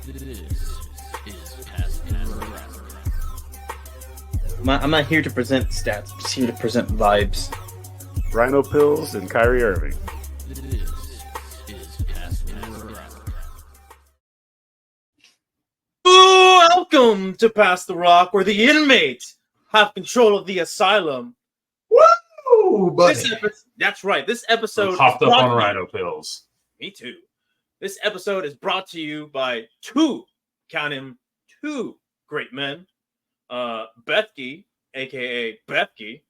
This is Past the Rock. I'm not here to present stats. I'm just here to present vibes. Rhino Pills and Kyrie Irving. This is Past the Rock. Welcome to Past the Rock, where the inmates have control of the asylum. Woo, buddy. That's right. This episode Hopped is up brought on to you- Rhino Pills. Me too. This episode is brought to you by two great men. Bethke, aka Bethke.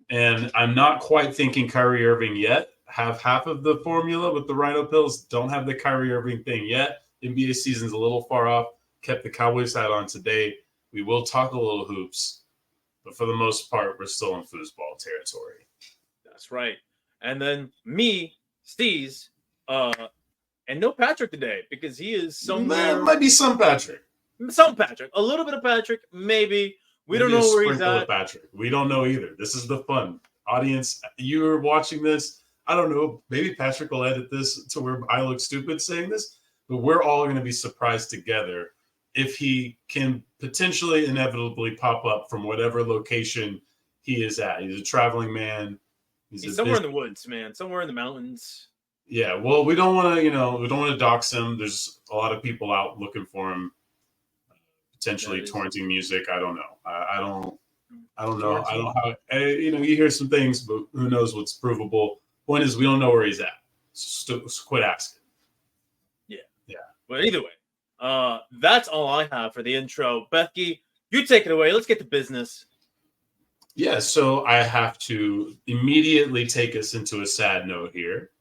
And I'm not quite thinking Kyrie Irving yet. Have half of the formula with the Rhino Pills. Don't have the Kyrie Irving thing yet. NBA season's a little far off. Kept the Cowboys hat on today. We will talk a little hoops. But for the most part, we're still in foosball territory. That's right. And then me, Steez, and no Patrick today because he is somewhere. Might be some Patrick. Some Patrick. A little bit of Patrick, maybe. We don't Maybe know a where he's sprinkle of at. Patrick. We don't know either. This is the fun. Audience, you're watching this. I don't know. Maybe Patrick will edit this to where I look stupid saying this, but we're all going to be surprised together if he can potentially inevitably pop up from whatever location he is at. He's a traveling man. He's somewhere in the woods, man. Somewhere in the mountains. Yeah, well, we don't want to, we don't want to dox him. There's a lot of people out looking for him, potentially torrenting music. I don't know. I don't know. I don't how. You hear some things, but who knows what's provable. Point is, we don't know where he's at. So quit asking. Yeah. But either way, that's all I have for the intro. Bethke, you take it away. Let's get to business. Yeah, so I have to immediately take us into a sad note here.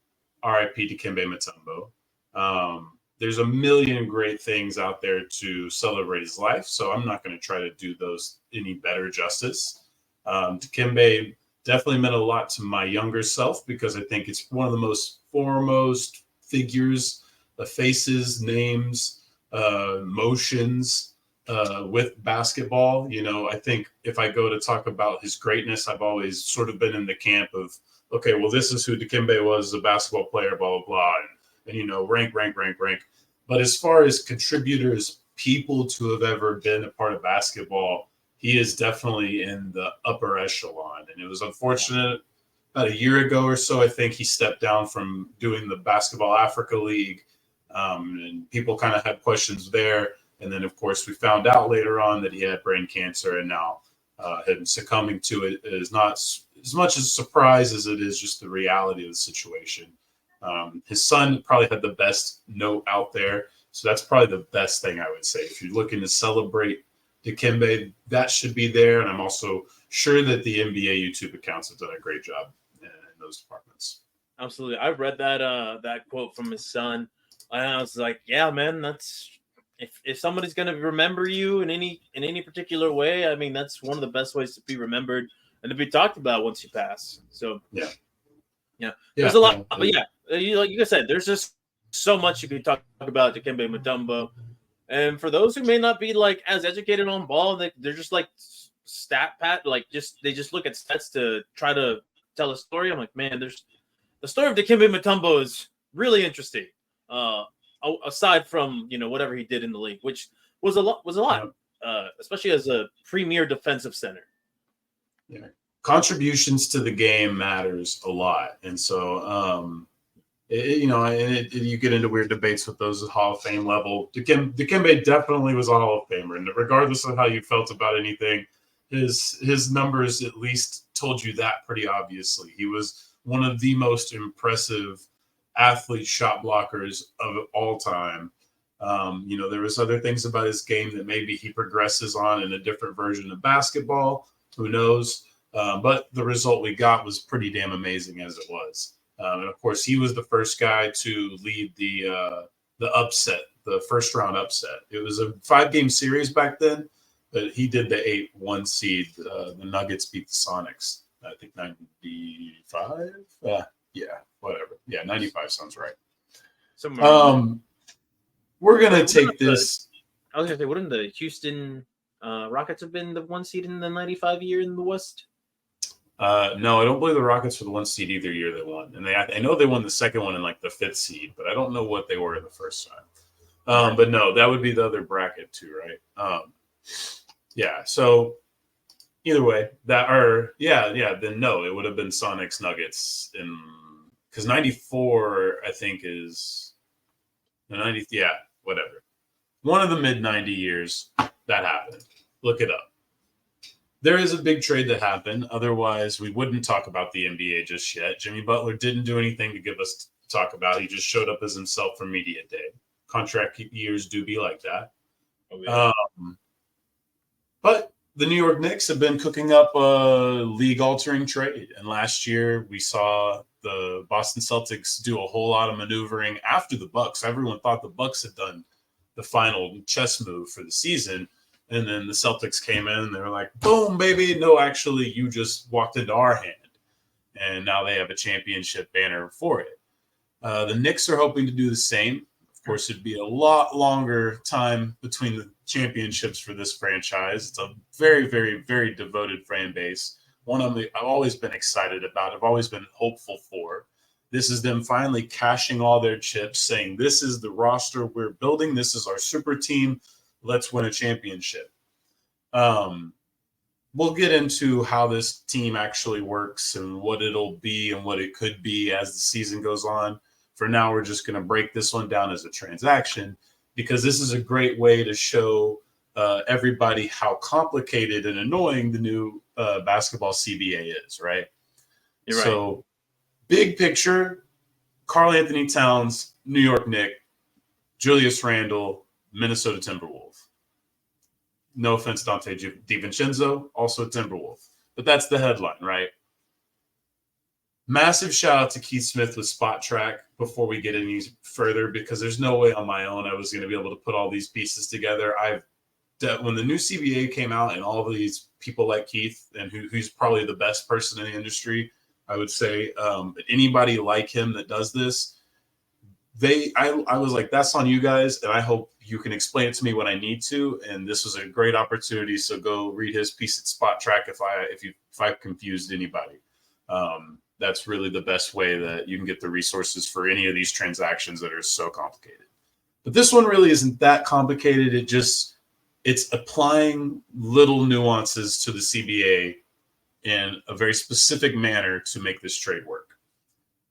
R.I.P. Dikembe Mutombo. There's a million great things out there to celebrate his life, so I'm not going to try to do those any better justice. Dikembe definitely meant a lot to my younger self because I think it's one of the most foremost figures, faces, names, motions with basketball. I think if I go to talk about his greatness, I've always sort of been in the camp of, okay, well, this is who Dikembe was as a basketball player, blah, blah, blah. And rank. But as far as contributors, people to have ever been a part of basketball, he is definitely in the upper echelon. And it was unfortunate about a year ago or so, I think he stepped down from doing the Basketball Africa League. And people kind of had questions there. And then, of course, we found out later on that he had brain cancer, and now him succumbing to it is not as much a surprise as it is just the reality of the situation. His son probably had the best note out there. So that's probably the best thing I would say. If you're looking to celebrate Dikembe, that should be there. And I'm also sure that the NBA YouTube accounts have done a great job in those departments. Absolutely. I read that quote from his son. And I was like, yeah, man, that's if somebody's gonna remember you in any particular way, I mean, that's one of the best ways to be remembered and to be talked about once you pass. So yeah. There's a lot, but like you said, there's just so much you could talk about Dikembe Mutombo. And for those who may not be like as educated on ball, they're just like stat pat, they just look at stats to try to tell a story. I'm like, man, there's the story of Dikembe Mutombo is really interesting. Aside from whatever he did in the league, which was a lot, especially as a premier defensive center. Yeah, contributions to the game matters a lot, and so you get into weird debates with those at Hall of Fame level. Dikembe definitely was a Hall of Famer, and regardless of how you felt about anything, his numbers at least told you that pretty obviously. He was one of the most impressive athlete shot blockers of all time. There was other things about his game that maybe he progresses on in a different version of basketball. Who knows? But the result we got was pretty damn amazing as it was. And of course, he was the first guy to lead the upset, the first round upset. It was a 5-game series back then, but he did the 8-1 seed. The Nuggets beat the Sonics, I think 95. Yeah, whatever. Yeah, 95 sounds right. We're gonna take this. I was gonna say, wouldn't the Houston Rockets have been the 1 seed in the 95 year in the West? No, I don't believe the Rockets were the 1 seed either year they won, and I know they won the second one in like the 5th seed, but I don't know what they were the first time. But no, that would be the other bracket too, right? Yeah. So either way, then no, it would have been Sonics Nuggets because 94, I think, is the 90th. Yeah, whatever. One of the mid 90 years that happened. Look it up. There is a big trade that happened. Otherwise, we wouldn't talk about the NBA just yet. Jimmy Butler didn't do anything to give us to talk about. He just showed up as himself for media day. Contract years do be like that. Oh, yeah. But the New York Knicks have been cooking up a league-altering trade. And last year, we saw the Boston Celtics do a whole lot of maneuvering after the Bucks. Everyone thought the Bucks had done the final chess move for the season. And then the Celtics came in and they were like, boom, baby. No, actually, you just walked into our hand. And now they have a championship banner for it. The Knicks are hoping to do the same. Of course, it'd be a lot longer time between the championships for this franchise. It's a very, very, very devoted fan base. One of them I've always been excited about. I've always been hopeful for. This is them finally cashing all their chips, saying, this is the roster we're building. This is our super team. Let's win a championship. We'll get into how this team actually works and what it'll be and what it could be as the season goes on. For now, we're just going to break this one down as a transaction because this is a great way to show everybody how complicated and annoying the new basketball CBA is, right? You're right. So, big picture, Karl Anthony Towns, New York Knicks, Julius Randle, Minnesota Timberwolves. No offense, Dante DiVincenzo, also a Timberwolf. But that's the headline, right? Massive shout out to Keith Smith with Spot Track before we get any further, because there's no way on my own I was going to be able to put all these pieces together. When the new CBA came out and all of these people like Keith, and who's probably the best person in the industry, I would say, anybody like him that does this, I was like, that's on you guys, and I hope you can explain it to me when I need to. And this was a great opportunity. So go read his piece at Spot Track if I confused anybody. That's really the best way that you can get the resources for any of these transactions that are so complicated. But this one really isn't that complicated. It's applying little nuances to the CBA in a very specific manner to make this trade work.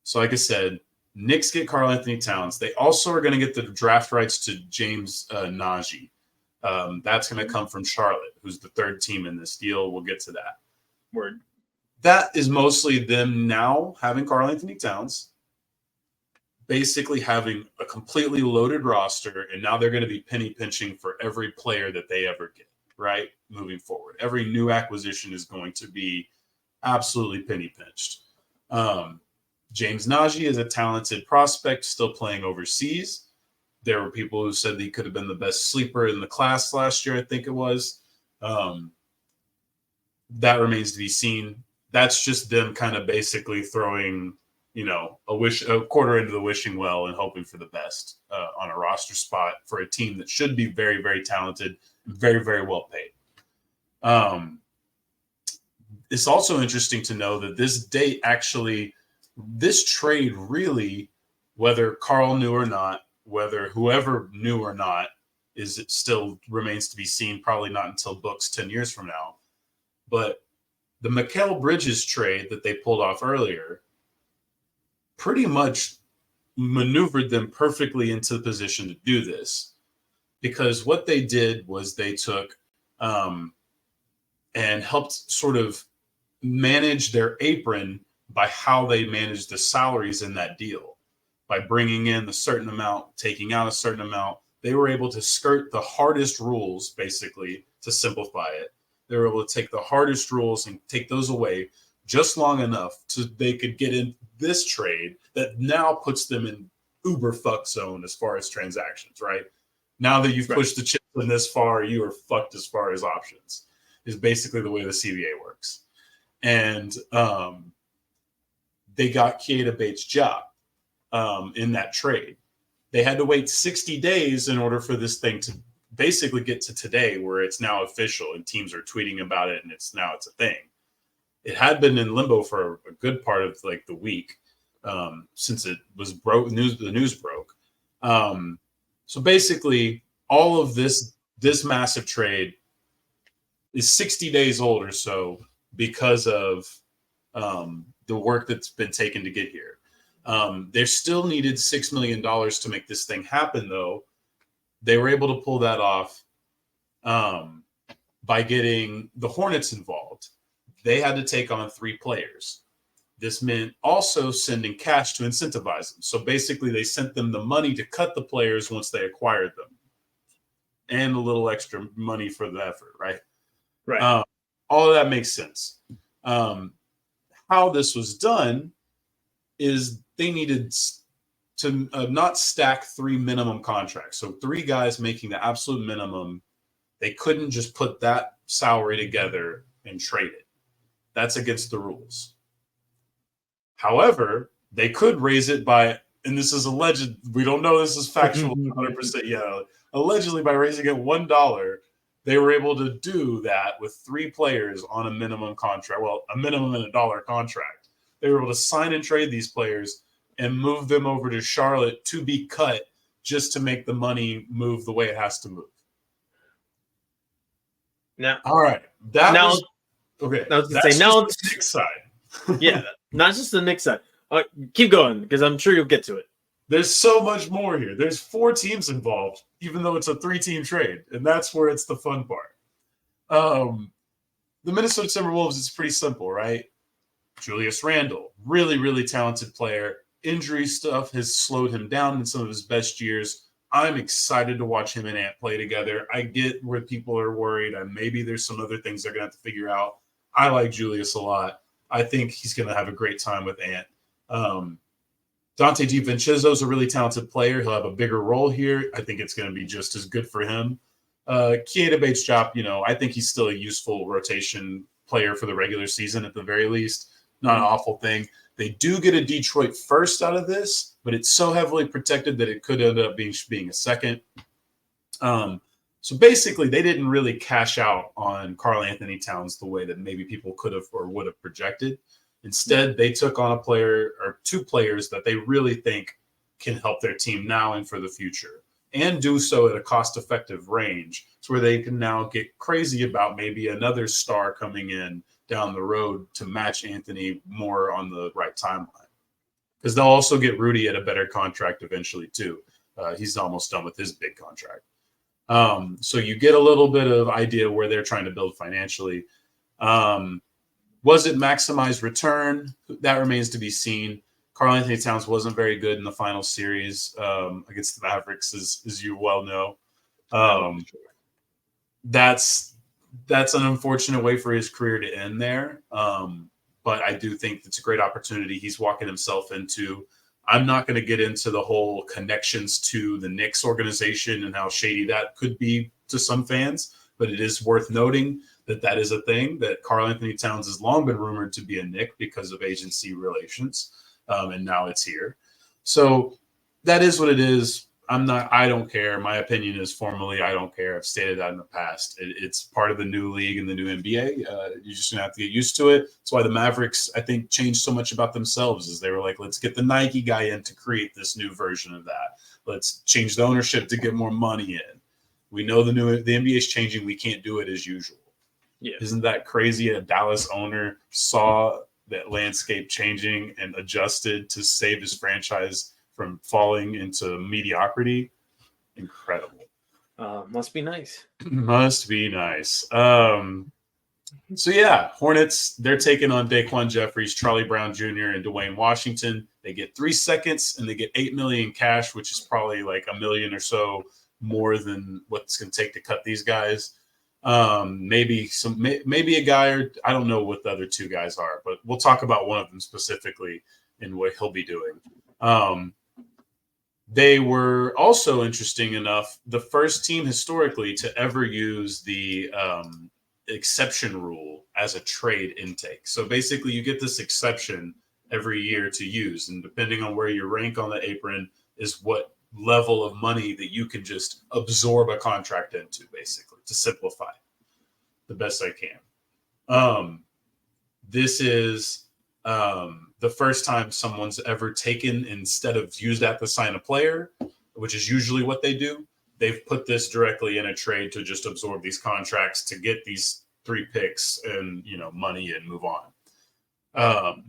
So like I said, Knicks get Karl Anthony Towns. They also are going to get the draft rights to James Najee. That's going to come from Charlotte, who's the third team in this deal. We'll get to that. Word. That is mostly them now having Karl Anthony Towns, basically having a completely loaded roster, and now they're going to be penny pinching for every player that they ever get, right? Moving forward. Every new acquisition is going to be absolutely penny pinched. James Najee is a talented prospect still playing overseas. There were people who said he could have been the best sleeper in the class last year, I think it was. That remains to be seen. That's just them kind of basically throwing, a quarter into the wishing well and hoping for the best on a roster spot for a team that should be very, very talented, very, very well paid. It's also interesting to know that this trade really, whether Karl knew or not, whether whoever knew or not, it still remains to be seen, probably not until books 10 years from now. But the Mikal Bridges trade that they pulled off earlier pretty much maneuvered them perfectly into the position to do this, because what they did was they took and helped sort of manage their apron by how they managed the salaries in that deal. By bringing in a certain amount, taking out a certain amount, they were able to skirt the hardest rules, basically, to simplify it. They were able to take the hardest rules and take those away just long enough so they could get in this trade that now puts them in uber fuck zone as far as transactions, right? Now that you've pushed the chips in this far, you are fucked as far as options, is basically the way the CBA works. And they got Keita Bates-Diop in that trade. They had to wait 60 days in order for this thing to basically get to today, where it's now official and teams are tweeting about it and it's a thing. It had been in limbo for a good part of the week since it was broke. The news broke. So basically, all of this massive trade is 60 days old or so because of the work that's been taken to get here. They still needed $6 million to make this thing happen, though. They were able to pull that off by getting the Hornets involved. They had to take on 3 players. This meant also sending cash to incentivize them. So basically, they sent them the money to cut the players once they acquired them, and a little extra money for the effort, right? Right. All of that makes sense. How this was done is they needed to not stack 3 minimum contracts. So 3 guys making the absolute minimum. They couldn't just put that salary together and trade it. That's against the rules. However, they could raise it by, and this is alleged, we don't know this is factual 100% yet. Allegedly, by raising it $1, they were able to do that with 3 players on a minimum contract. Well, a minimum and $1 contract. They were able to sign and trade these players and move them over to Charlotte to be cut just to make the money move the way it has to move. Now, all right. Okay. I was going to say, now it's the Knicks side. Yeah, not just the Knicks side. Keep going, because I'm sure you'll get to it. There's so much more here. There's 4 teams involved, even though it's a 3-team trade, and that's where it's the fun part. The Minnesota Timberwolves is pretty simple, right? Julius Randle, really, really talented player. Injury stuff has slowed him down in some of his best years. I'm excited to watch him and Ant play together. I get where people are worried, and maybe there's some other things they're going to have to figure out. I like Julius a lot. I think he's going to have a great time with Ant. Dante DiVincenzo is a really talented player. He'll have a bigger role here. I think it's going to be just as good for him. Keita Bates-Diop, I think he's still a useful rotation player for the regular season at the very least. Not an awful thing. They do get a Detroit first out of this, but it's so heavily protected that it could end up being a second. So basically, they didn't really cash out on Karl Anthony Towns the way that maybe people could have or would have projected. Instead, they took on a player or 2 players that they really think can help their team now and for the future, and do so at a cost-effective range, so where they can now get crazy about maybe another star coming in down the road to match Anthony more on the right timeline. Because they'll also get Rudy at a better contract eventually too. He's almost done with his big contract. So you get a little bit of idea where they're trying to build financially. Was it maximized return? That remains to be seen. Karl Anthony Towns wasn't very good in the final series against the Mavericks, as you well know. That's an unfortunate way for his career to end there. But I do think it's a great opportunity he's walking himself into. I'm not going to get into the whole connections to the Knicks organization and how shady that could be to some fans, but it is worth noting that is a thing, that Karl Anthony Towns has long been rumored to be a Knick because of agency relations, and now it's here. So that is what it is. I don't care. My opinion is formally, I don't care. I've stated that in the past. It's part of the new league and the new NBA. You're just going to have to get used to it. That's why the Mavericks, I think, changed so much about themselves, is they were like, let's get the Nike guy in to create this new version of that. Let's change the ownership to get more money in. We know the NBA is changing. We can't do it as usual. Yeah. Isn't that crazy? A Dallas owner saw that landscape changing and adjusted to save his franchise from falling into mediocrity. Incredible. Must be nice. Must be nice. So yeah, Hornets, they're taking on Daquan Jeffries, Charlie Brown Jr., and Dwayne Washington. They get 3 seconds and they get $8 million cash, which is probably like $1 million or so more than what's going to take to cut these guys. Maybe a guy, or I don't know what the other 2 guys are, but we'll talk about one of them specifically and what he'll be doing. They were also, interesting enough, the first team historically to ever use the exception rule as a trade intake. So basically you get this exception every year to use, and depending on where you rank on the apron is what level of money that you can just absorb a contract into, basically, to simplify the best I can. This is the first time someone's ever taken, instead of used that to sign a player, which is usually what they do. They've put this directly in a trade to just absorb these contracts to get these 3 picks and money and move on.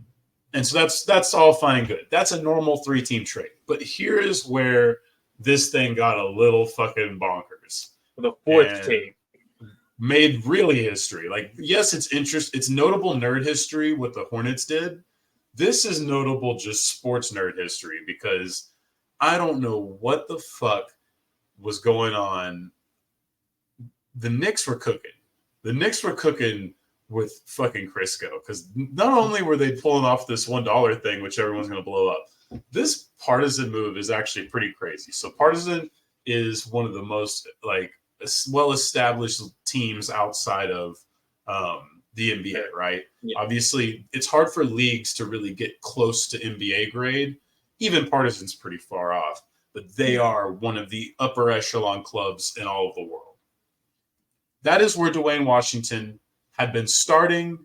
And so that's all fine and good. That's a normal 3-team trade. But here is where this thing got a little fucking bonkers. The 4th take made really history. Like, yes, it's notable nerd history what the Hornets did. This is notable just sports nerd history because I don't know what the fuck was going on. The Knicks were cooking. The Knicks were cooking with fucking Crisco because not only were they pulling off this $1 thing, which everyone's going to blow up, this Partisan move is actually pretty crazy. So Partisan is one of the most well-established teams outside of the NBA, right? Yeah. Obviously, it's hard for leagues to really get close to NBA grade. Even Partisan's pretty far off, but they are one of the upper echelon clubs in all of the world. That is where Dwayne Washington had been starting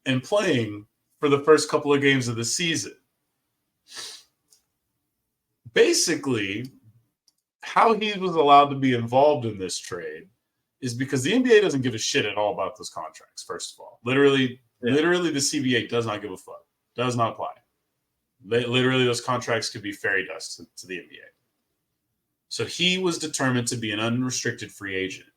and playing for the first couple of games of the season. Basically, how he was allowed to be involved in this trade is because the NBA doesn't give a shit at all about those contracts, first of all. Literally, the CBA does not give a fuck. Does not apply. Literally, those contracts could be fairy dust to the NBA. So he was determined to be an unrestricted free agent.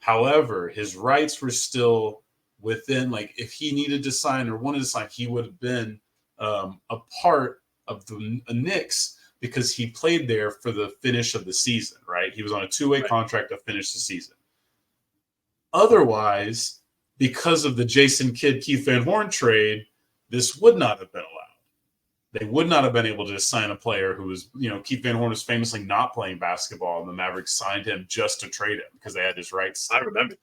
However, his rights were still within, if he needed to sign or wanted to sign, he would have been a part of the Knicks because he played there for the finish of the season, right? He was on a 2-way contract to finish the season. Otherwise, because of the Jason Kidd, Keith Van Horn trade, this would not have been allowed. They would not have been able to sign a player who was, Keith Van Horn was famously not playing basketball, and the Mavericks signed him just to trade him because they had his rights. I remember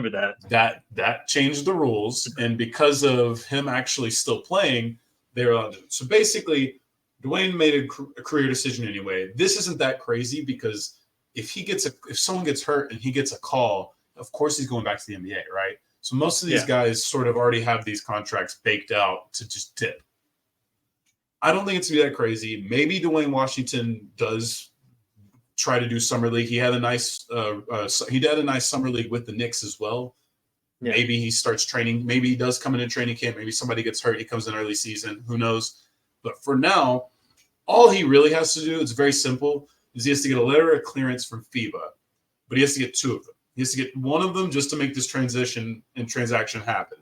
that. That changed the rules, and because of him actually still playing, they were allowed to. So basically, Dwayne made a career decision anyway. This isn't that crazy because if someone gets hurt and he gets a call, of course he's going back to the NBA, right? So most of these guys sort of already have these contracts baked out to just dip. I don't think it's going to be that crazy. Maybe Dwayne Washington does try to do summer league. He had a nice summer league with the Knicks as well. Yeah. Maybe he starts training. Maybe he does come into training camp. Maybe somebody gets hurt. He comes in early season. Who knows? But for now, all he really has to do, it's very simple, is he has to get a letter of clearance from FIBA, but he has to get 2 of them. He has to get one of them just to make this transition and transaction happen.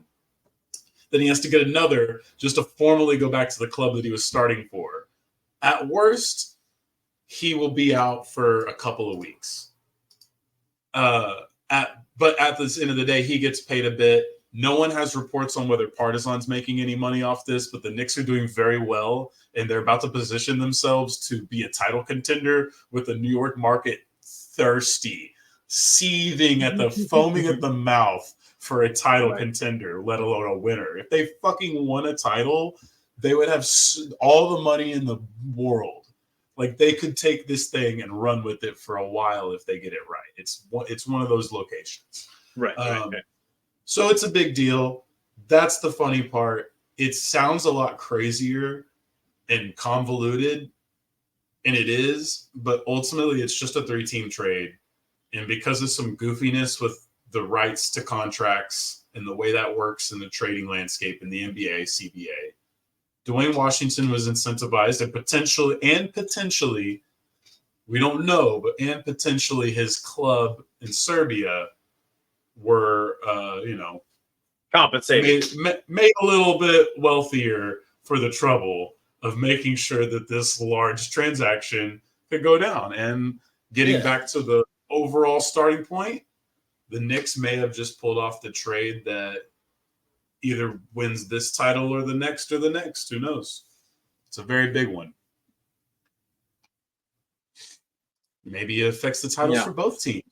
Then he has to get another just to formally go back to the club that he was starting for. At worst, he will be out for a couple of weeks. But at the end of the day, he gets paid a bit. No one has reports on whether Partisan's making any money off this, but the Knicks are doing very well, and they're about to position themselves to be a title contender with the New York market thirsty, seething at the foaming at the mouth for a title contender, let alone a winner. If they fucking won a title, they would have all the money in the world. They could take this thing and run with it for a while if they get it right. It's one of those locations. Right. So it's a big deal. That's the funny part. It sounds a lot crazier and convoluted, and it is, but ultimately it's just a 3-team trade. And because of some goofiness with the rights to contracts and the way that works in the trading landscape in the NBA, CBA, Dwayne Washington was incentivized and potentially, we don't know, but potentially his club in Serbia were, compensated, made a little bit wealthier for the trouble of making sure that this large transaction could go down. And getting back to the overall starting point, the Knicks may have just pulled off the trade that either wins this title or the next. Who knows? It's a very big one. Maybe it affects the titles for both teams.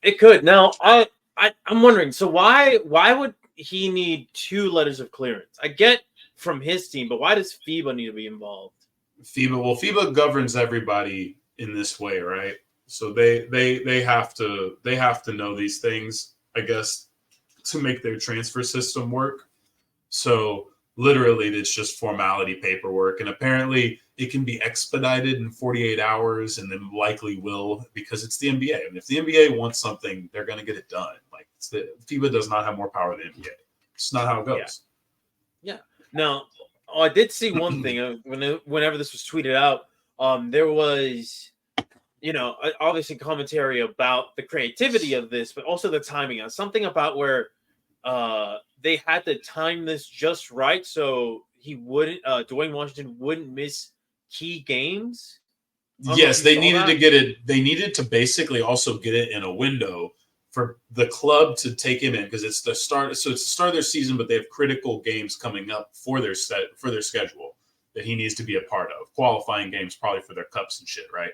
It could. Now, I'm wondering, so why would he need 2 letters of clearance? I get from his team, but why does FIBA need to be involved? FIBA governs everybody in this way, right? So they have to know these things, I guess, to make their transfer system work. So literally it's just formality paperwork. And apparently it can be expedited in 48 hours, and then likely will, because it's the NBA. And if the NBA wants something, they're going to get it done. Like FIBA does not have more power than the NBA. It's not how it goes. Yeah. Now, I did see one thing whenever this was tweeted out. There was, obviously commentary about the creativity of this, but also the timing. Something about where they had to time this just right so he wouldn't, Dwayne Washington wouldn't miss key games. Yes, they needed to get it. They needed to basically also get it in a window for the club to take him in, because it's the start. So it's the start of their season, but they have critical games coming up for their schedule that he needs to be a part of. Qualifying games, probably for their cups and shit, right?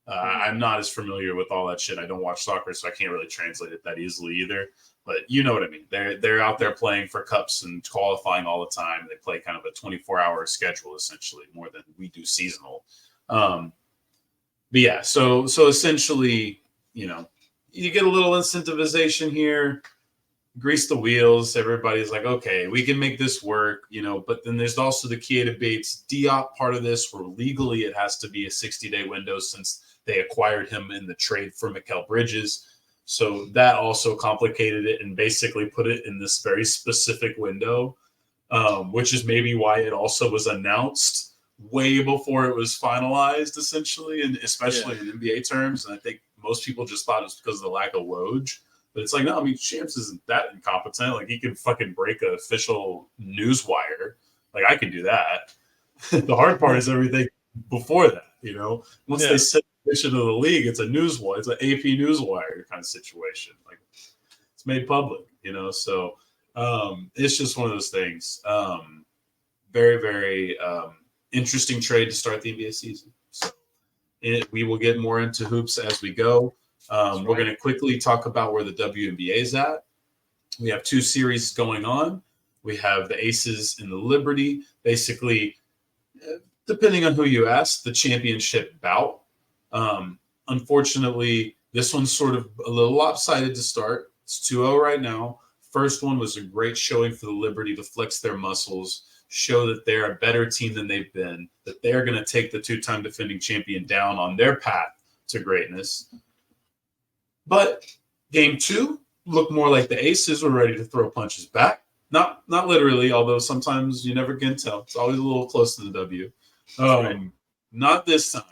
I'm not as familiar with all that shit. I don't watch soccer, so I can't really translate it that easily either. But you know what I mean. They're out there playing for cups and qualifying all the time. They play kind of a 24-hour schedule, essentially, more than we do seasonal. But yeah, so essentially, you get a little incentivization here, grease the wheels. Everybody's like, okay, we can make this work, but then there's also the Keita Bates Diop part of this, where legally it has to be a 60-day window since they acquired him in the trade for Mikal Bridges. So that also complicated it and basically put it in this very specific window, which is maybe why it also was announced way before it was finalized, essentially, and especially in NBA terms. And I think most people just thought it was because of the lack of Woj. But it's like, no, I mean, Shams isn't that incompetent. Like, he can fucking break an official news wire. Like, I can do that. The hard part is everything before that, Once they set the mission of the league, it's a news wire. It's an AP news wire kind of situation. Like, it's made public, So it's just one of those things. Very, very interesting trade to start the NBA season. So we will get more into hoops as we go. We're going to quickly talk about where the WNBA is at. We have 2 series going on. We have the Aces and the Liberty. Basically, depending on who you ask, the championship bout. Unfortunately, this one's sort of a little lopsided to start. It's 2-0 right now. First one was a great showing for the Liberty to flex their muscles, show that they're a better team than they've been, that they're going to take the 2-time defending champion down on their path to greatness. But game 2 looked more like the Aces were ready to throw punches back. Not literally, although sometimes you never can tell. It's always a little close to the W. Not this time.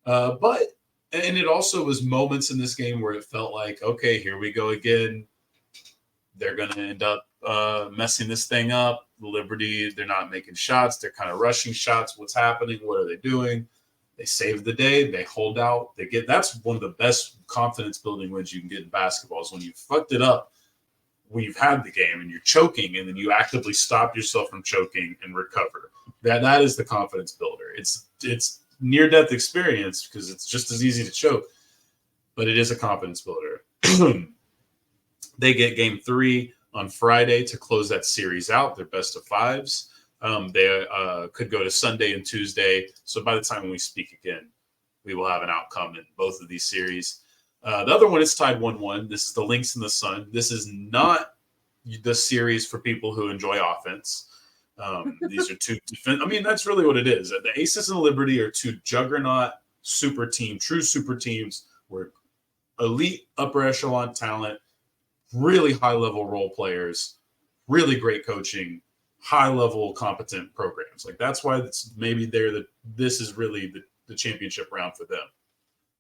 And it also was moments in this game where it felt like, okay, here we go again. They're going to end up messing this thing up. The Liberty, they're not making shots. They're kind of rushing shots. What's happening? What are they doing? They save the day. They hold out. That's one of the best confidence building wins you can get in basketball, is when you fucked it up when you've had the game and you're choking, and then you actively stop yourself from choking and recover. That is the confidence builder. It's near death experience because it's just as easy to choke, but it is a confidence builder. They get game 3 on Friday to close that series out. They're best of 5s. They could go to Sunday and Tuesday. So by the time we speak again, we will have an outcome in both of these series. The other one is tied 1-1. This is the Lynx and the Sun. This is not the series for people who enjoy offense. These are 2 that's really what it is. The Aces and the Liberty are 2 juggernaut true super teams, where elite upper echelon talent, really high level role players, really great coaching, high level competent programs. Like, that's why maybe this is really the championship round for them.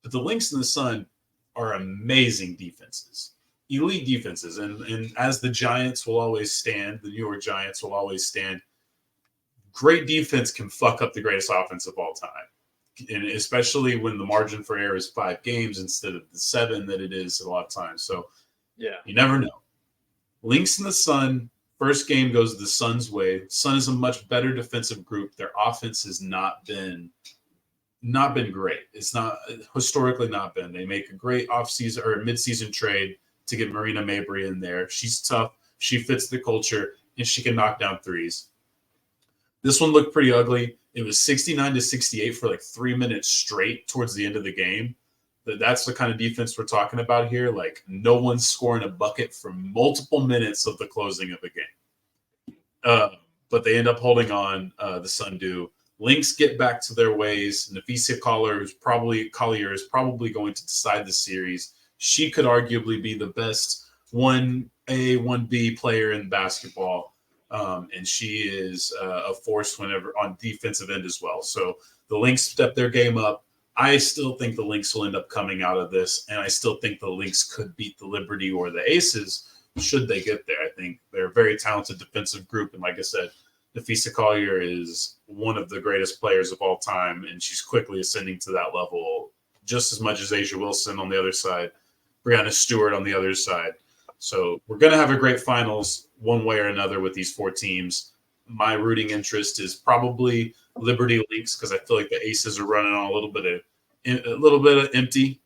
But the Lynx and the Sun are amazing defenses, elite defenses. And as the Giants will always stand, the New York Giants will always stand, great defense can fuck up the greatest offense of all time. And especially when the margin for error is 5 games instead of the 7 that it is a lot of times. So you never know. Lynx and the Sun, first game goes the Sun's way. Sun is a much better defensive group. Their offense has not been great. It's not historically not been. They make a great offseason or mid-season trade to get Marina Mabry in there. She's tough. She fits the culture, and she can knock down threes. This one looked pretty ugly. It was 69-68 for like 3 minutes straight towards the end of the game. That's the kind of defense we're talking about here. Like, no one's scoring a bucket for multiple minutes of the closing of the game. But they end up holding on. The Sun do. Lynx get back to their ways. Nafisa Collier is probably going to decide the series. She could arguably be the best 1A, 1B player in basketball. And she is a force whenever on defensive end as well. So the Lynx step their game up. I still think the Lynx will end up coming out of this, and I still think the Lynx could beat the Liberty or the Aces should they get there. I think they're a very talented defensive group, and like I said, Nafisa Collier is one of the greatest players of all time, and she's quickly ascending to that level just as much as Asia Wilson on the other side, Brianna Stewart on the other side. So we're going to have a great finals one way or another with these 4 teams. My rooting interest is probably Liberty Lynx because I feel like the Aces are running on a little bit of empty.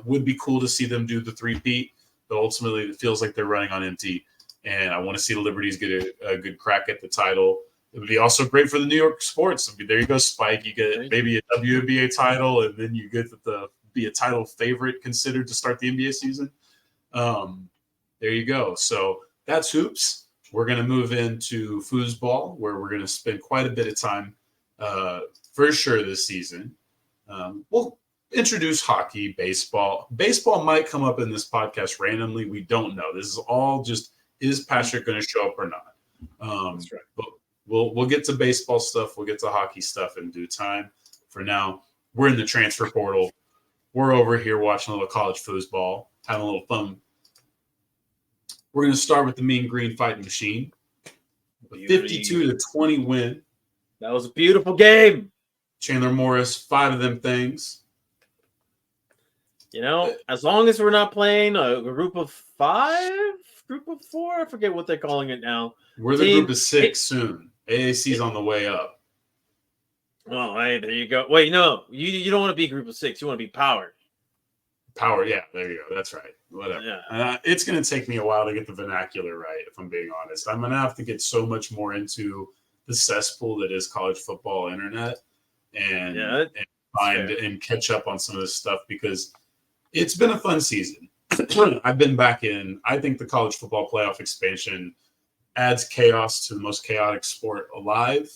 Would be cool to see them do the 3-peat, but ultimately it feels like they're running on empty. And I want to see the Liberties get a good crack at the title. It would be also great for the New York sports. There you go, Spike. You get maybe a WNBA title, and then you get be a title favorite considered to start the NBA season. There you go. So that's hoops. We're going to move into foosball, where we're going to spend quite a bit of time for sure this season. We'll introduce hockey, baseball. Baseball might come up in this podcast randomly. We don't know. This is all just, is Patrick going to show up or not? That's right. But we'll get to baseball stuff. We'll get to hockey stuff in due time. For now, we're in the transfer portal. We're over here watching a little college foosball, having a little fun. We're going to start with the Mean Green Fighting Machine. 52-20 win. That was a beautiful game. Chandler Morris, 5 of them things. As long as we're not playing a group of 5, group of 4, I forget what they're calling it now. We're the group of 6 soon. AAC's on the way up. Oh, hey, there you go. Wait, no, you don't want to be group of 6. You want to be powered. Power, yeah, there you go. That's right. Whatever. Yeah. It's going to take me a while to get the vernacular right, if I'm being honest. I'm going to have to get so much more into the cesspool that is college football internet and find and catch up on some of this stuff because it's been a fun season. I've been back in. I think the college football playoff expansion adds chaos to the most chaotic sport alive.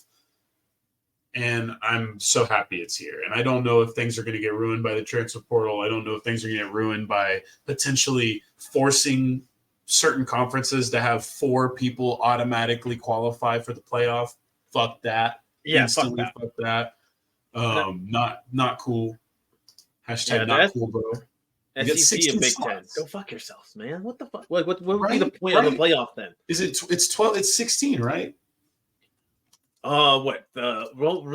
And I'm so happy it's here. And I don't know if things are going to get ruined by the transfer portal. I don't know if things are going to get ruined by potentially forcing certain conferences to have 4 people automatically qualify for the playoff. Fuck that. Yeah, instantly fuck that. Not cool. Hashtag not cool, bro. SEC and Big Ten. Go fuck yourselves, man. What the fuck? What would be the point of the playoff then? It's 12? It's 16, right? Well,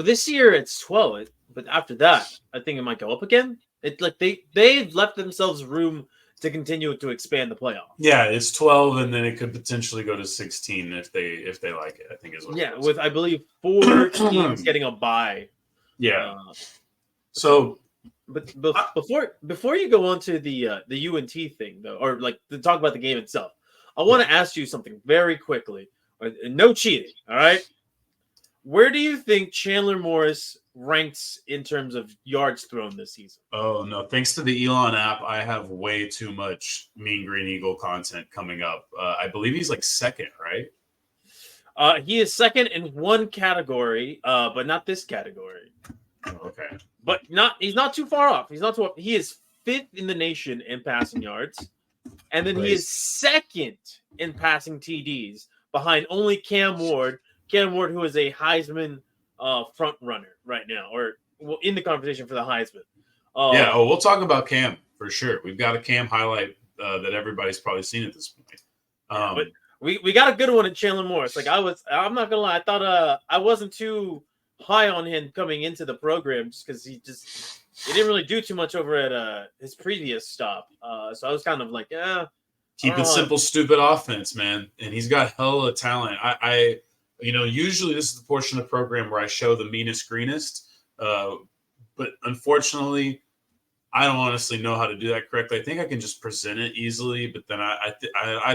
this year it's 12, but after that, I think it might go up again. It's like they've left themselves room to continue to expand the playoff. Yeah, it's 12, and then it could potentially go to 16 if they like it. I think is what. Yeah, with I believe 4 teams getting a bye. Yeah. But before you go on to the UNT thing though, or like to talk about the game itself, I want to ask you something very quickly. No cheating, all right? Where do you think Chandler Morris ranks in terms of yards thrown this season? Oh, no. Thanks to the Elon app, I have way too much Mean Green Eagle content coming up. I believe he's like second, right? He is second in one category, but not this category. Oh, okay. But he's not too far off. He is 5th in the nation in passing yards. And then he is second in passing TDs behind only Cam Ward. Cam Ward, who is a Heisman front runner right now, or in the conversation for the Heisman. We'll talk about Cam for sure. We've got a Cam highlight that everybody's probably seen at this point. But we got a good one in Chandler Morris. Like I'm not gonna lie, I thought I wasn't too high on him coming into the program just because he didn't really do too much over at his previous stop. So I was kind of like, keep it simple, stupid offense, man. And he's got hella talent. I usually this is the portion of the program where I show the meanest, greenest. But unfortunately, I don't honestly know how to do that correctly. I think I can just present it easily, but then I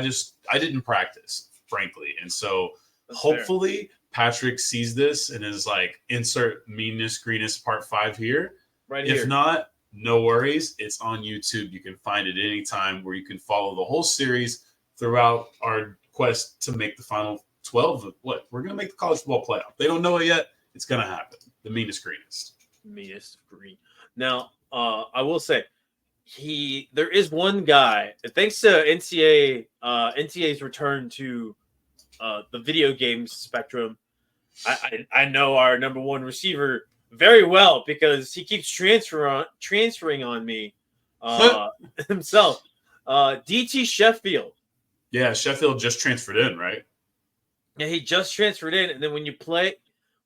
didn't practice, frankly. And so hopefully Patrick sees this and is like, insert meanest, greenest part 5 here. Right here. If not, no worries. It's on YouTube. You can find it anytime where you can follow the whole series throughout our quest to make the final 12. We're going to make the college football playoff. They don't know it yet. It's gonna happen. The meanest greenest. Meanest green. Now, I will say, there is one guy. Thanks to NCAA's return to the video games spectrum. I know our number one receiver very well because he keeps transferring on me himself. DT Sheffield. Yeah, Sheffield just transferred in, right? Yeah, he just transferred in, and then when you play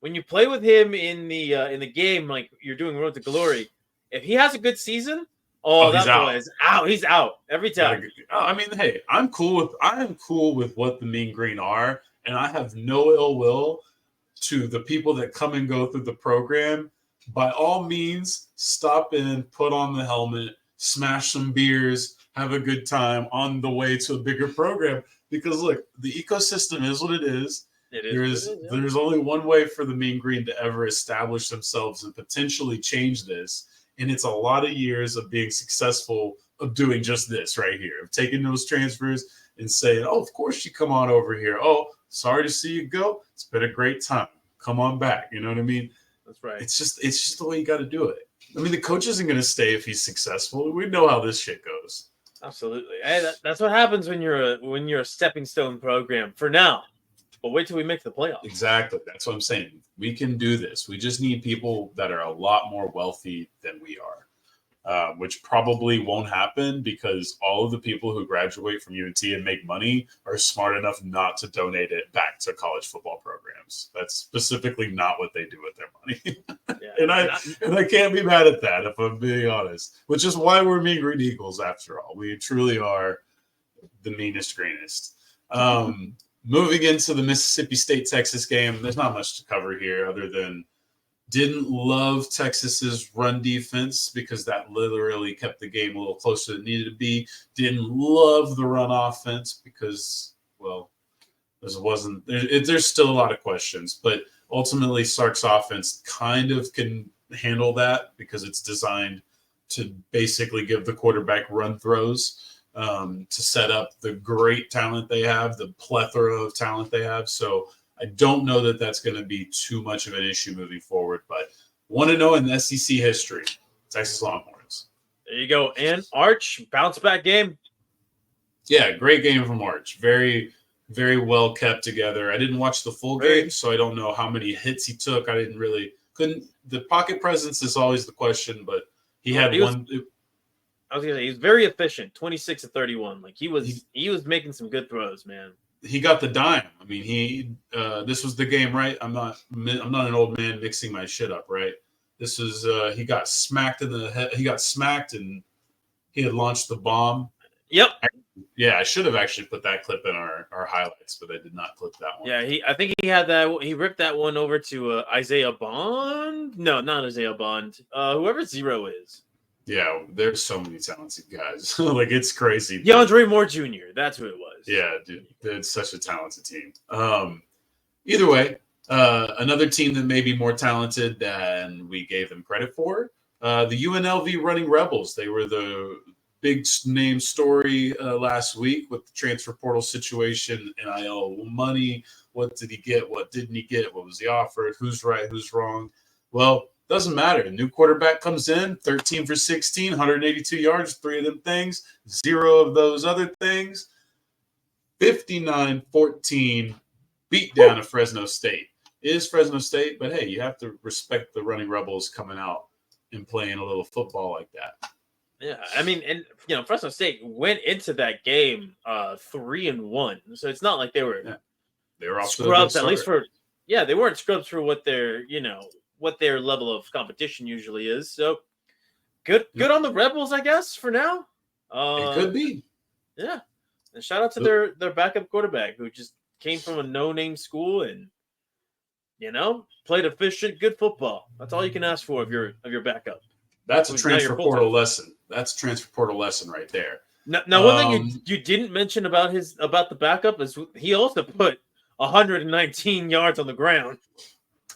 with him in the game, like you're doing Road to Glory, if he has a good season, He's that boy out. is out. He's out every time. I mean, hey, I am cool with what the Mean Green are, and I have no ill will to the people that come and go through the program. By all means, stop in, put on the helmet, smash some beers, have a good time on the way to a bigger program. Because look, the ecosystem is what it is. There's only one way for the Mean Green to ever establish themselves and potentially change this. And it's a lot of years of being successful of doing just this right here, of taking those transfers and saying, oh, of course you come on over here. Oh, sorry to see you go. It's been a great time. Come on back. You know what I mean? That's right. It's just the way you got to do it. I mean, the coach isn't going to stay if he's successful. We know how this shit goes. Absolutely. Hey, that's what happens when you're a stepping stone program for now. But wait till we make the playoffs. Exactly. That's what I'm saying. We can do this. We just need people that are a lot more wealthy than we are, which probably won't happen because all of the people who graduate from UNT and make money are smart enough not to donate it back to college football programs. That's specifically not what they do with their money. Yeah. and I can't be mad at that, if I'm being honest, which is why we're Mean Green Eagles after all. We truly are the meanest greenest. Moving into the Mississippi State-Texas game, there's not much to cover here other than didn't love Texas's run defense because that literally kept the game a little closer than it needed to be. Didn't love the run offense because, well, there's still a lot of questions. But ultimately, Sark's offense kind of can handle that because it's designed to basically give the quarterback run throws. To set up the great talent they have, the plethora of talent they have. So I don't know that that's going to be too much of an issue moving forward, but 1-0 in the SEC history, Texas Longhorns. There you go. And Arch, bounce back game. Yeah, great game from Arch. Very, very well kept together. I didn't watch the full game, so I don't know how many hits he took. The pocket presence is always the question, but he had one. I was gonna say he was very efficient, 26 of 31. Like he was making some good throws, man. He got the dime. I mean, this was the game, right? I'm not an old man mixing my shit up, right? This is he got smacked in the head. He got smacked and he had launched the bomb. Yep. I should have actually put that clip in our highlights, but I did not clip that one. Yeah, I think he had that. He ripped that one over to Isaiah Bond. No, not Isaiah Bond. Whoever Zero is. Yeah, there's so many talented guys. Like, it's crazy. DeAndre Moore Jr., that's who it was. Yeah, dude, it's such a talented team. Either way, another team that may be more talented than we gave them credit for, the UNLV Running Rebels. They were the big name story last week with the transfer portal situation, NIL money. What did he get? What didn't he get? What was he offered? Who's right? Who's wrong? Well, doesn't matter. New quarterback comes in, 13 for 16, 182 yards, 3 of them things, 0 of those other things. 59-14 beat down of Fresno State. It is Fresno State, but hey, you have to respect the Running Rebels coming out and playing a little football like that. Yeah, I mean, and Fresno State went into that game 3-1, so it's not like they were off scrubs. At least they weren't scrubs for what their level of competition usually is. So good on the Rebels, I guess, for now. It could be. Yeah, and shout out to their backup quarterback who just came from a no-name school and played efficient, good football. That's all you can ask for of your backup. That's a transfer portal lesson. That's a transfer portal lesson right there. Now one thing you didn't mention about the backup is he also put 119 yards on the ground.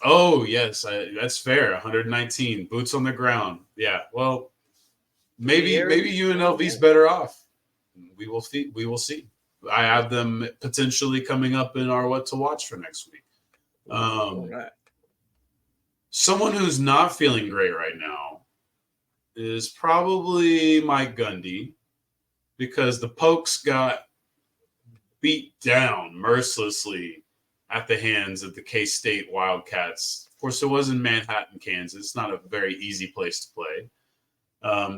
Oh, yes, that's fair. 119 boots on the ground. Yeah, well, maybe UNLV's better off. We will see. We will see. I have them potentially coming up in our what to watch for next week. All right. Someone who's not feeling great right now is probably Mike Gundy, because the Pokes got beat down mercilessly at the hands of the K-State Wildcats. Of course, it was in Manhattan, Kansas. It's not a very easy place to play.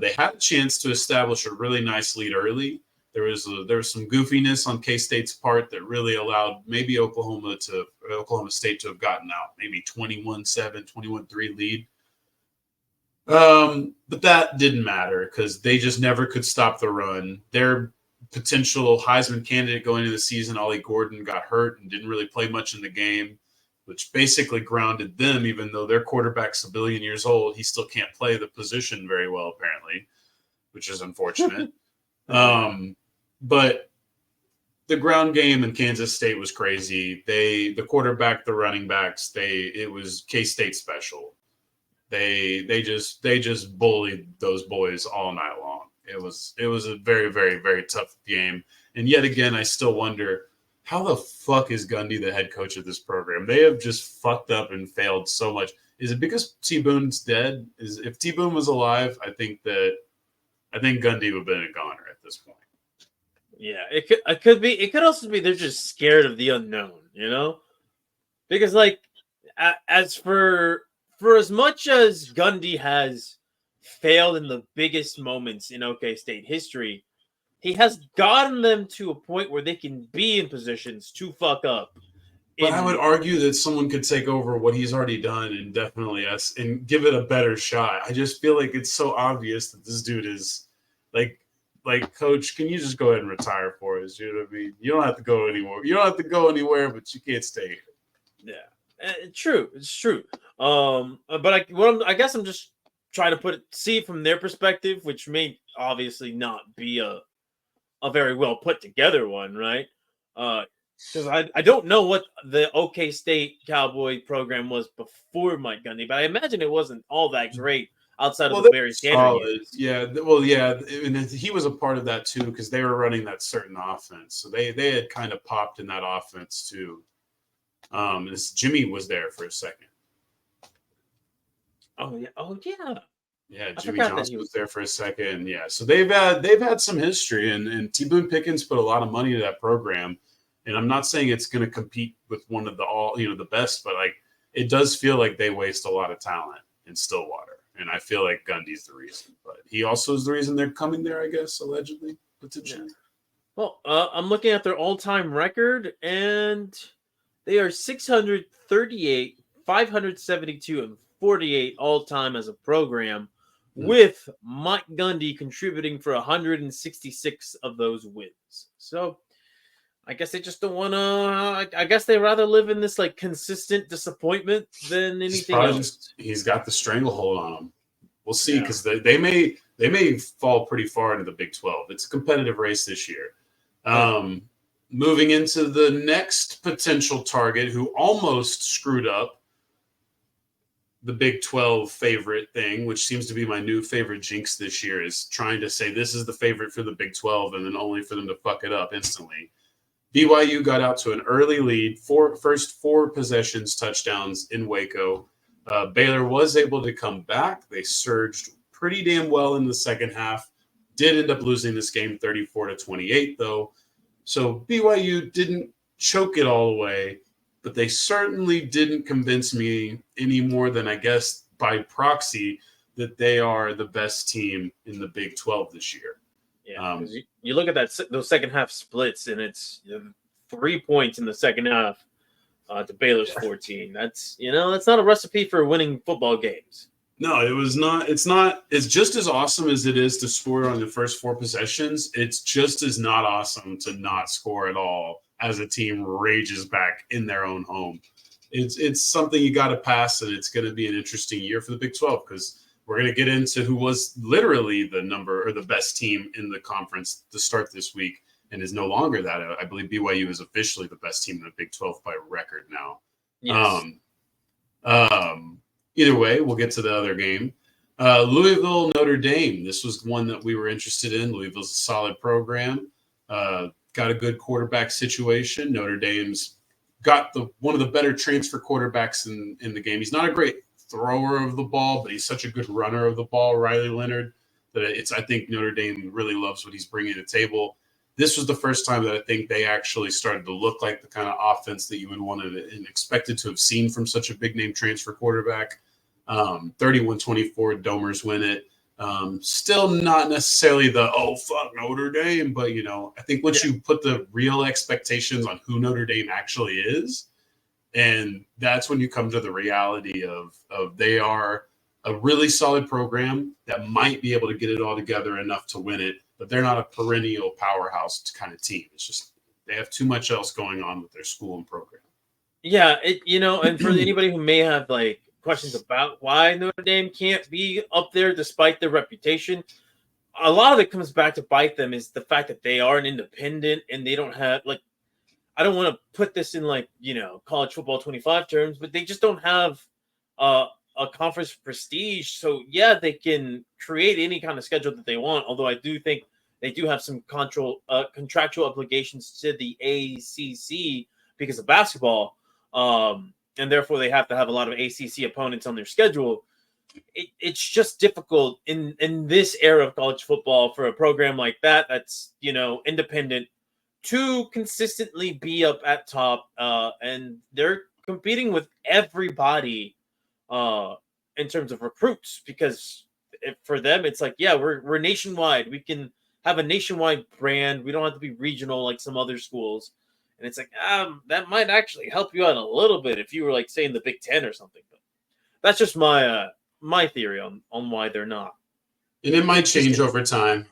They had a chance to establish a really nice lead early. There was some goofiness on K-State's part that really allowed maybe Oklahoma State to have gotten out, maybe 21-7, 21-3 lead. But that didn't matter because they just never could stop the run. Their potential Heisman candidate going into the season, Ollie Gordon, got hurt and didn't really play much in the game, which basically grounded them, even though their quarterback's a billion years old. He still can't play the position very well, apparently, which is unfortunate. But the ground game in Kansas State was crazy. The quarterback, the running backs, it was K-State special. They just bullied those boys all night long. It was a very, very, very tough game. And yet again, I still wonder, how the fuck is Gundy the head coach of this program? They have just fucked up and failed so much. Is it because T Boone's dead? If T Boone was alive, I think Gundy would have been a goner at this point. Yeah, it could be. It could also be they're just scared of the unknown, you know? Because like, as for as much as Gundy has failed in the biggest moments in OK State history, he has gotten them to a point where they can be in positions to fuck up. But I would argue that someone could take over what he's already done and definitely and give it a better shot. I just feel like it's so obvious that this dude is like, Coach, can you just go ahead and retire for us? You know what I mean? You don't have to go anywhere. You don't have to go anywhere, but you can't stay here. Yeah, true. It's true. But I guess I'm just trying to see it from their perspective, which may obviously not be a very well put together one, right? Because I don't know what the OK State Cowboy program was before Mike Gundy, but I imagine it wasn't all that great outside of the Barry Sanders years. Yeah, well, yeah, and he was a part of that too because they were running that certain offense, so they had kind of popped in that offense too. Jimmy was there for a second. Oh yeah. Yeah, Jimmy Johnson was there for a second. Yeah, so they've had some history, and T Boone Pickens put a lot of money into that program. And I'm not saying it's going to compete with one of the best, but like it does feel like they waste a lot of talent in Stillwater. And I feel like Gundy's the reason, but he also is the reason they're coming there, I guess, allegedly, potentially. Yeah. Well, I'm looking at their all-time record, and they are 638, 572, and 48 all-time as a program, with Mike Gundy contributing for 166 of those wins. So I guess they just don't want to. I guess they rather live in this like consistent disappointment than anything else. He's got the stranglehold on him. We'll see because they may fall pretty far into the Big 12. It's a competitive race this year. Moving into the next potential target who almost screwed up the Big 12 favorite thing, which seems to be my new favorite jinx this year, is trying to say this is the favorite for the Big 12 and then only for them to fuck it up instantly. BYU got out to an early lead, first four possessions, touchdowns in Waco. Baylor was able to come back. They surged pretty damn well in the second half. Did end up losing this game 34-28, though. So BYU didn't choke it all away, but they certainly didn't convince me any more than, I guess, by proxy, that they are the best team in the Big 12 this year. Yeah, you look at those second half splits, and it's 3 points in the second half to Baylor's 14. That's not a recipe for winning football games. No, it was not. It's not. It's just as awesome as it is to score on the first four possessions. It's just as not awesome to not score at all as a team rages back in their own home. It's something you got to pass, and it's going to be an interesting year for the Big 12 because we're going to get into who was literally the best team in the conference to start this week and is no longer that. I believe BYU is officially the best team in the Big 12 by record now. Yes. Either way, we'll get to the other game. Louisville, Notre Dame. This was one that we were interested in. Louisville's a solid program. Got a good quarterback situation. Notre Dame's got one of the better transfer quarterbacks in the game. He's not a great thrower of the ball, but he's such a good runner of the ball, Riley Leonard, that I think Notre Dame really loves what he's bringing to the table. This was the first time that I think they actually started to look like the kind of offense that you would want and expected to have seen from such a big name transfer quarterback. 31-24, Domers win it. Still not necessarily the, oh, fuck Notre Dame, but, I think once you put the real expectations on who Notre Dame actually is, and that's when you come to the reality of they are a really solid program that might be able to get it all together enough to win it, but they're not a perennial powerhouse kind of team. It's just they have too much else going on with their school and program. Yeah, and for anybody who may have questions about why Notre Dame can't be up there despite their reputation, a lot of it comes back to bite them is the fact that they are an independent and they don't have I don't want to put this in college football 25 terms, but they just don't have a conference prestige. So yeah, they can create any kind of schedule that they want. Although I do think they do have some contractual obligations to the ACC because of basketball, and therefore they have to have a lot of ACC opponents on their schedule. It's just difficult in this era of college football for a program like that that's independent to consistently be up at top, and they're competing with everybody in terms of recruits, because for them it's we're nationwide. We can have a nationwide brand. We don't have to be regional like some other schools, and it's that might actually help you out a little bit if you were say in the Big Ten or something. But that's just my theory on why they're not. And it might change over time.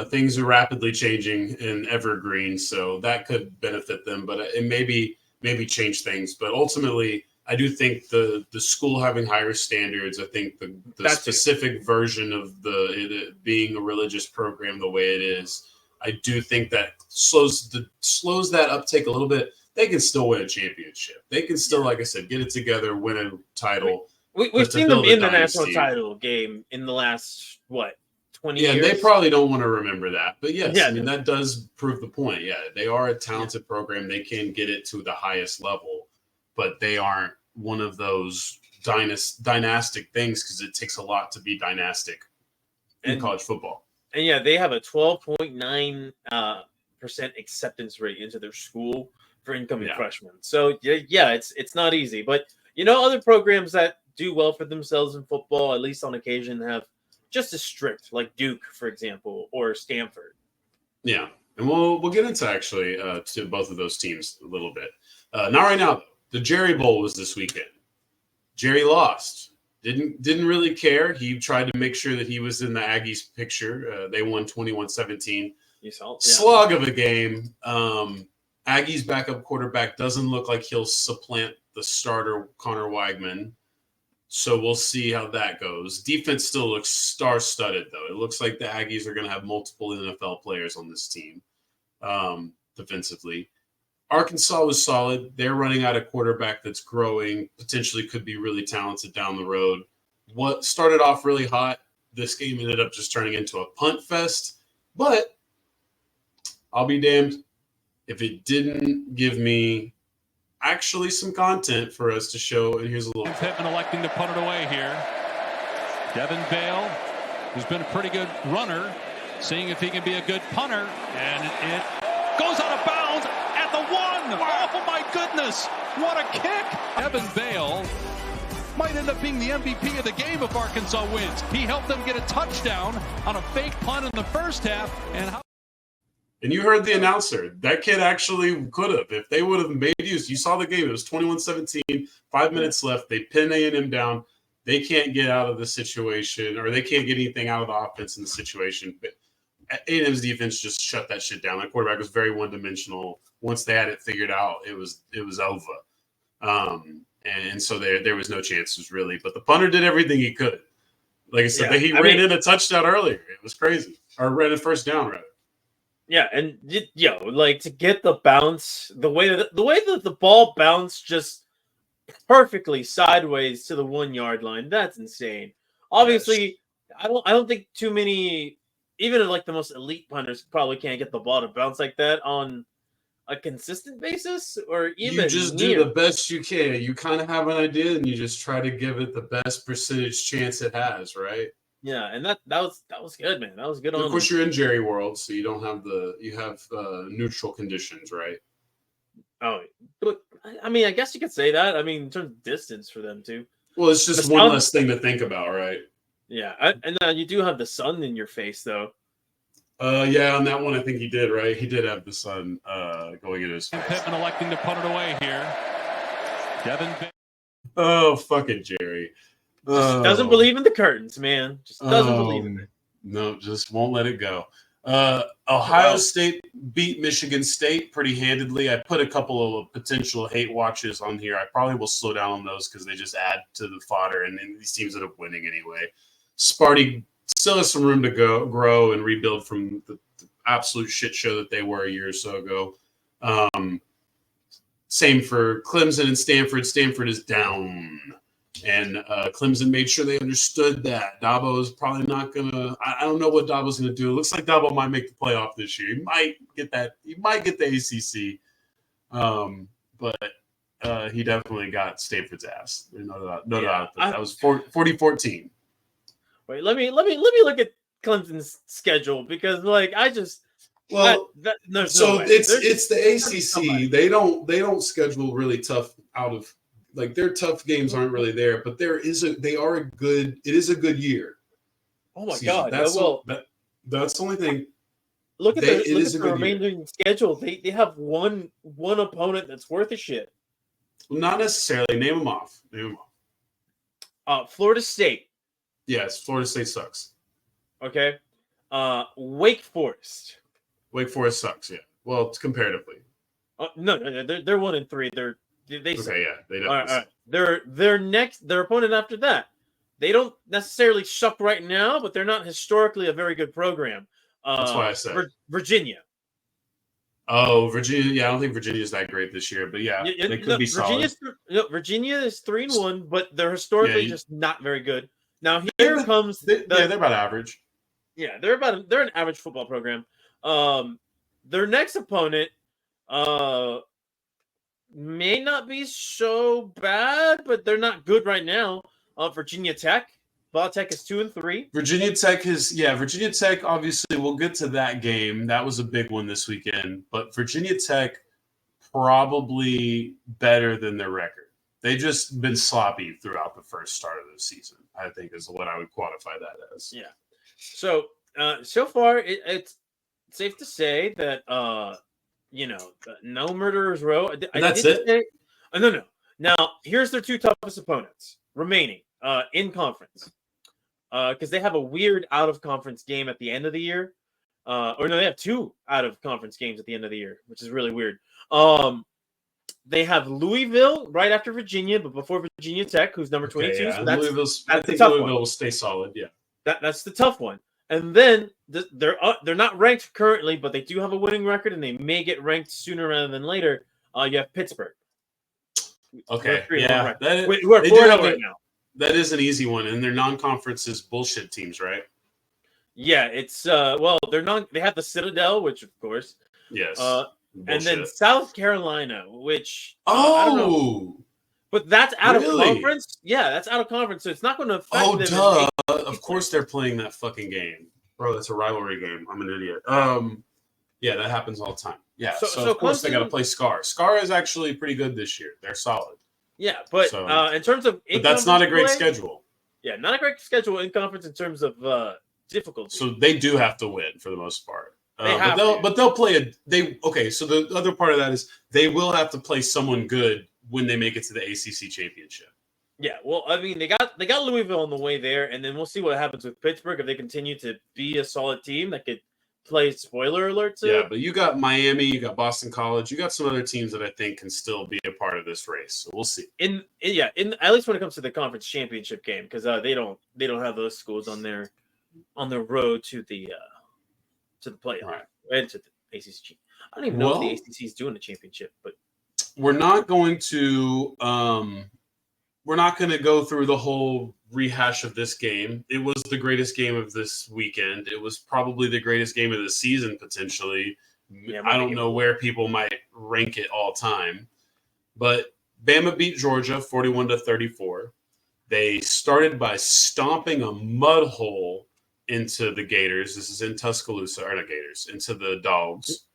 Things are rapidly changing in evergreen, so that could benefit them, but it maybe change things. But ultimately, I do think the school having higher standards, I think the specific version of it being a religious program the way it is, I do think that slows that uptake a little bit. They can still win a championship. They can still, like I said, get it together, win a title. We've seen them in the national title game in the last 20 years. Yeah, they probably don't want to remember that. But yes, I mean, that does prove the point. Yeah, they are a talented program. They can get it to the highest level, but they aren't one of those dynastic things because it takes a lot to be dynastic in college football. And yeah, they have a 12.9% acceptance rate into their school for incoming freshmen. So yeah, it's not easy. But other programs that do well for themselves in football, at least on occasion, have just as strict, like Duke, for example, or Stanford. Yeah, and we'll get into actually to both of those teams a little bit. Not right now, though. The Jerry Bowl was this weekend. Jerry lost. Didn't really care. He tried to make sure that he was in the Aggies picture. They won 21-17. You saw it? Slog of a game. Aggies backup quarterback doesn't look like he'll supplant the starter Connor Weigman. So we'll see how that goes. Defense still looks star-studded, though. It looks like the Aggies are going to have multiple NFL players on this team defensively. Arkansas was solid. They're running out a quarterback that's growing, potentially could be really talented down the road. What started off really hot, this game ended up just turning into a punt fest. But I'll be damned if it didn't give me actually some content for us to show. And here's a little. Pittman electing to punt it away here. Devin Bale, who's been a pretty good runner, seeing if he can be a good punter. And it goes out of bounds at the 1. Wow. Oh, my goodness. What a kick. Devin Bale might end up being the MVP of the game if Arkansas wins. He helped them get a touchdown on a fake punt in the first half. And you heard the announcer. That kid actually could have. If they would have made use, you saw the game. It was 21-17, 5 minutes left. They pin A&M down. They can't get out of the situation, or they can't get anything out of the offense in the situation. But A&M's defense just shut that shit down. That quarterback was very one-dimensional. Once they had it figured out, it was over. And so there was no chances, really. But the punter did everything he could. Like I said, he ran in a touchdown earlier. It was crazy. Or ran a first down, rather. Yeah, and to get the bounce, the way that the ball bounced just perfectly sideways to the 1 yard line, that's insane. Obviously, yes. I don't think too many, even the most elite punters probably can't get the ball to bounce like that on a consistent basis, or even you just do the best you can. You kind of have an idea, and you just try to give it the best percentage chance it has, right? Yeah, and that was good, man. That was good on Of course, them. you're in Jerry World, so you don't have neutral conditions, right? Oh, but I mean, I guess you could say that. I mean, in terms of distance for them too. Well, it's just one less thing to think about, right? Yeah, and you do have the sun in your face, though. Yeah, on that one, I think he did, right? He did have the sun going in his face. Pittman electing to punt it away here. Devin. Oh, fucking Jerry. Just doesn't believe in the curtains, man. Just doesn't believe in it. No, just won't let it go. Ohio State beat Michigan State pretty handedly. I put a couple of potential hate watches on here. I probably will slow down on those because they just add to the fodder, and these teams end up winning anyway. Sparty still has some room to grow and rebuild from the absolute shit show that they were a year or so ago. Same for Clemson and Stanford. Stanford is down. And Clemson made sure they understood that. Dabo is probably not going to – I don't know what Dabo's going to do. It looks like Dabo might make the playoff this year. He might get that – he might get the ACC. But he definitely got Stanford's ass. No doubt. That was 40-14. Wait, let me look at Clemson's schedule because, like, I just – it's the ACC. They don't schedule really tough out of – like their tough games aren't really there, but it is a good year. Oh my season. God! That's the only thing. Look at the remaining schedule. They have one opponent that's worth a shit. Well, not necessarily. Name them off. Florida State. Yes, Florida State sucks. Okay. Wake Forest. Wake Forest sucks. Yeah. Well, it's comparatively. No, they're 1-3. They okay, yeah, they don't. All right. Their opponent after that. They don't necessarily suck right now, but they're not historically a very good program. That's why I said Virginia. Oh, Virginia. Yeah, I don't think Virginia is that great this year, but yeah, they could be solid. Virginia is 3-1, but they're historically just not very good. Now they're about average. Yeah, they're an average football program. Their next opponent, may not be so bad, but they're not good right now. Virginia Tech. Tech is 2-3. Virginia Tech, obviously, we'll get to that game. That was a big one this weekend. But Virginia Tech, probably better than their record. They've just been sloppy throughout the first start of the season, I think is what I would qualify that as. Yeah. So, so far, it's safe to say that, no murderers row. That's it? No. Now, here's their two toughest opponents remaining in conference. Because they have a weird out-of-conference game at the end of the year. They have two out-of-conference games at the end of the year, which is really weird. They have Louisville right after Virginia, but before Virginia Tech, who's number 22. Yeah. So I think Louisville will stay solid, yeah. That's the tough one. And then they're not ranked currently, but they do have a winning record, and they may get ranked sooner rather than later. You have Pittsburgh. Okay, yeah. We're 4-0 right now. That is an easy one, and their non-conference is bullshit teams, right? Yeah, it's they have the Citadel, which of course, yes, and then South Carolina, which I don't know, but that's out of conference. Yeah, that's out of conference, so it's not going to affect them. Of course, they're playing that fucking game, bro. That's a rivalry game. I'm an idiot. Yeah, that happens all the time. Yeah, so of course they got to play Scar. Scar is actually pretty good this year. They're solid. Yeah, but in terms of but that's not a great schedule. Yeah, not a great schedule in conference in terms of difficulty. So they do have to win for the most part. But they'll play So the other part of that is they will have to play someone good when they make it to the ACC championship. Yeah, well, I mean, they got Louisville on the way there, and then we'll see what happens with Pittsburgh if they continue to be a solid team that could play spoiler alert to. Yeah, but you got Miami, you got Boston College, you got some other teams that I think can still be a part of this race. So we'll see. In at least when it comes to the conference championship game, because they don't have those schools on their road to the playoff and to the ACC. I don't even know if the ACC is doing the championship, but we're not going to go through the whole rehash of this game. It was the greatest game of this weekend. It was probably the greatest game of the season, potentially. I don't know where people might rank it all time, but Bama beat Georgia 41-34. They started by stomping a mud hole into the Gators. This is in Tuscaloosa, or not Gators, into the Dogs.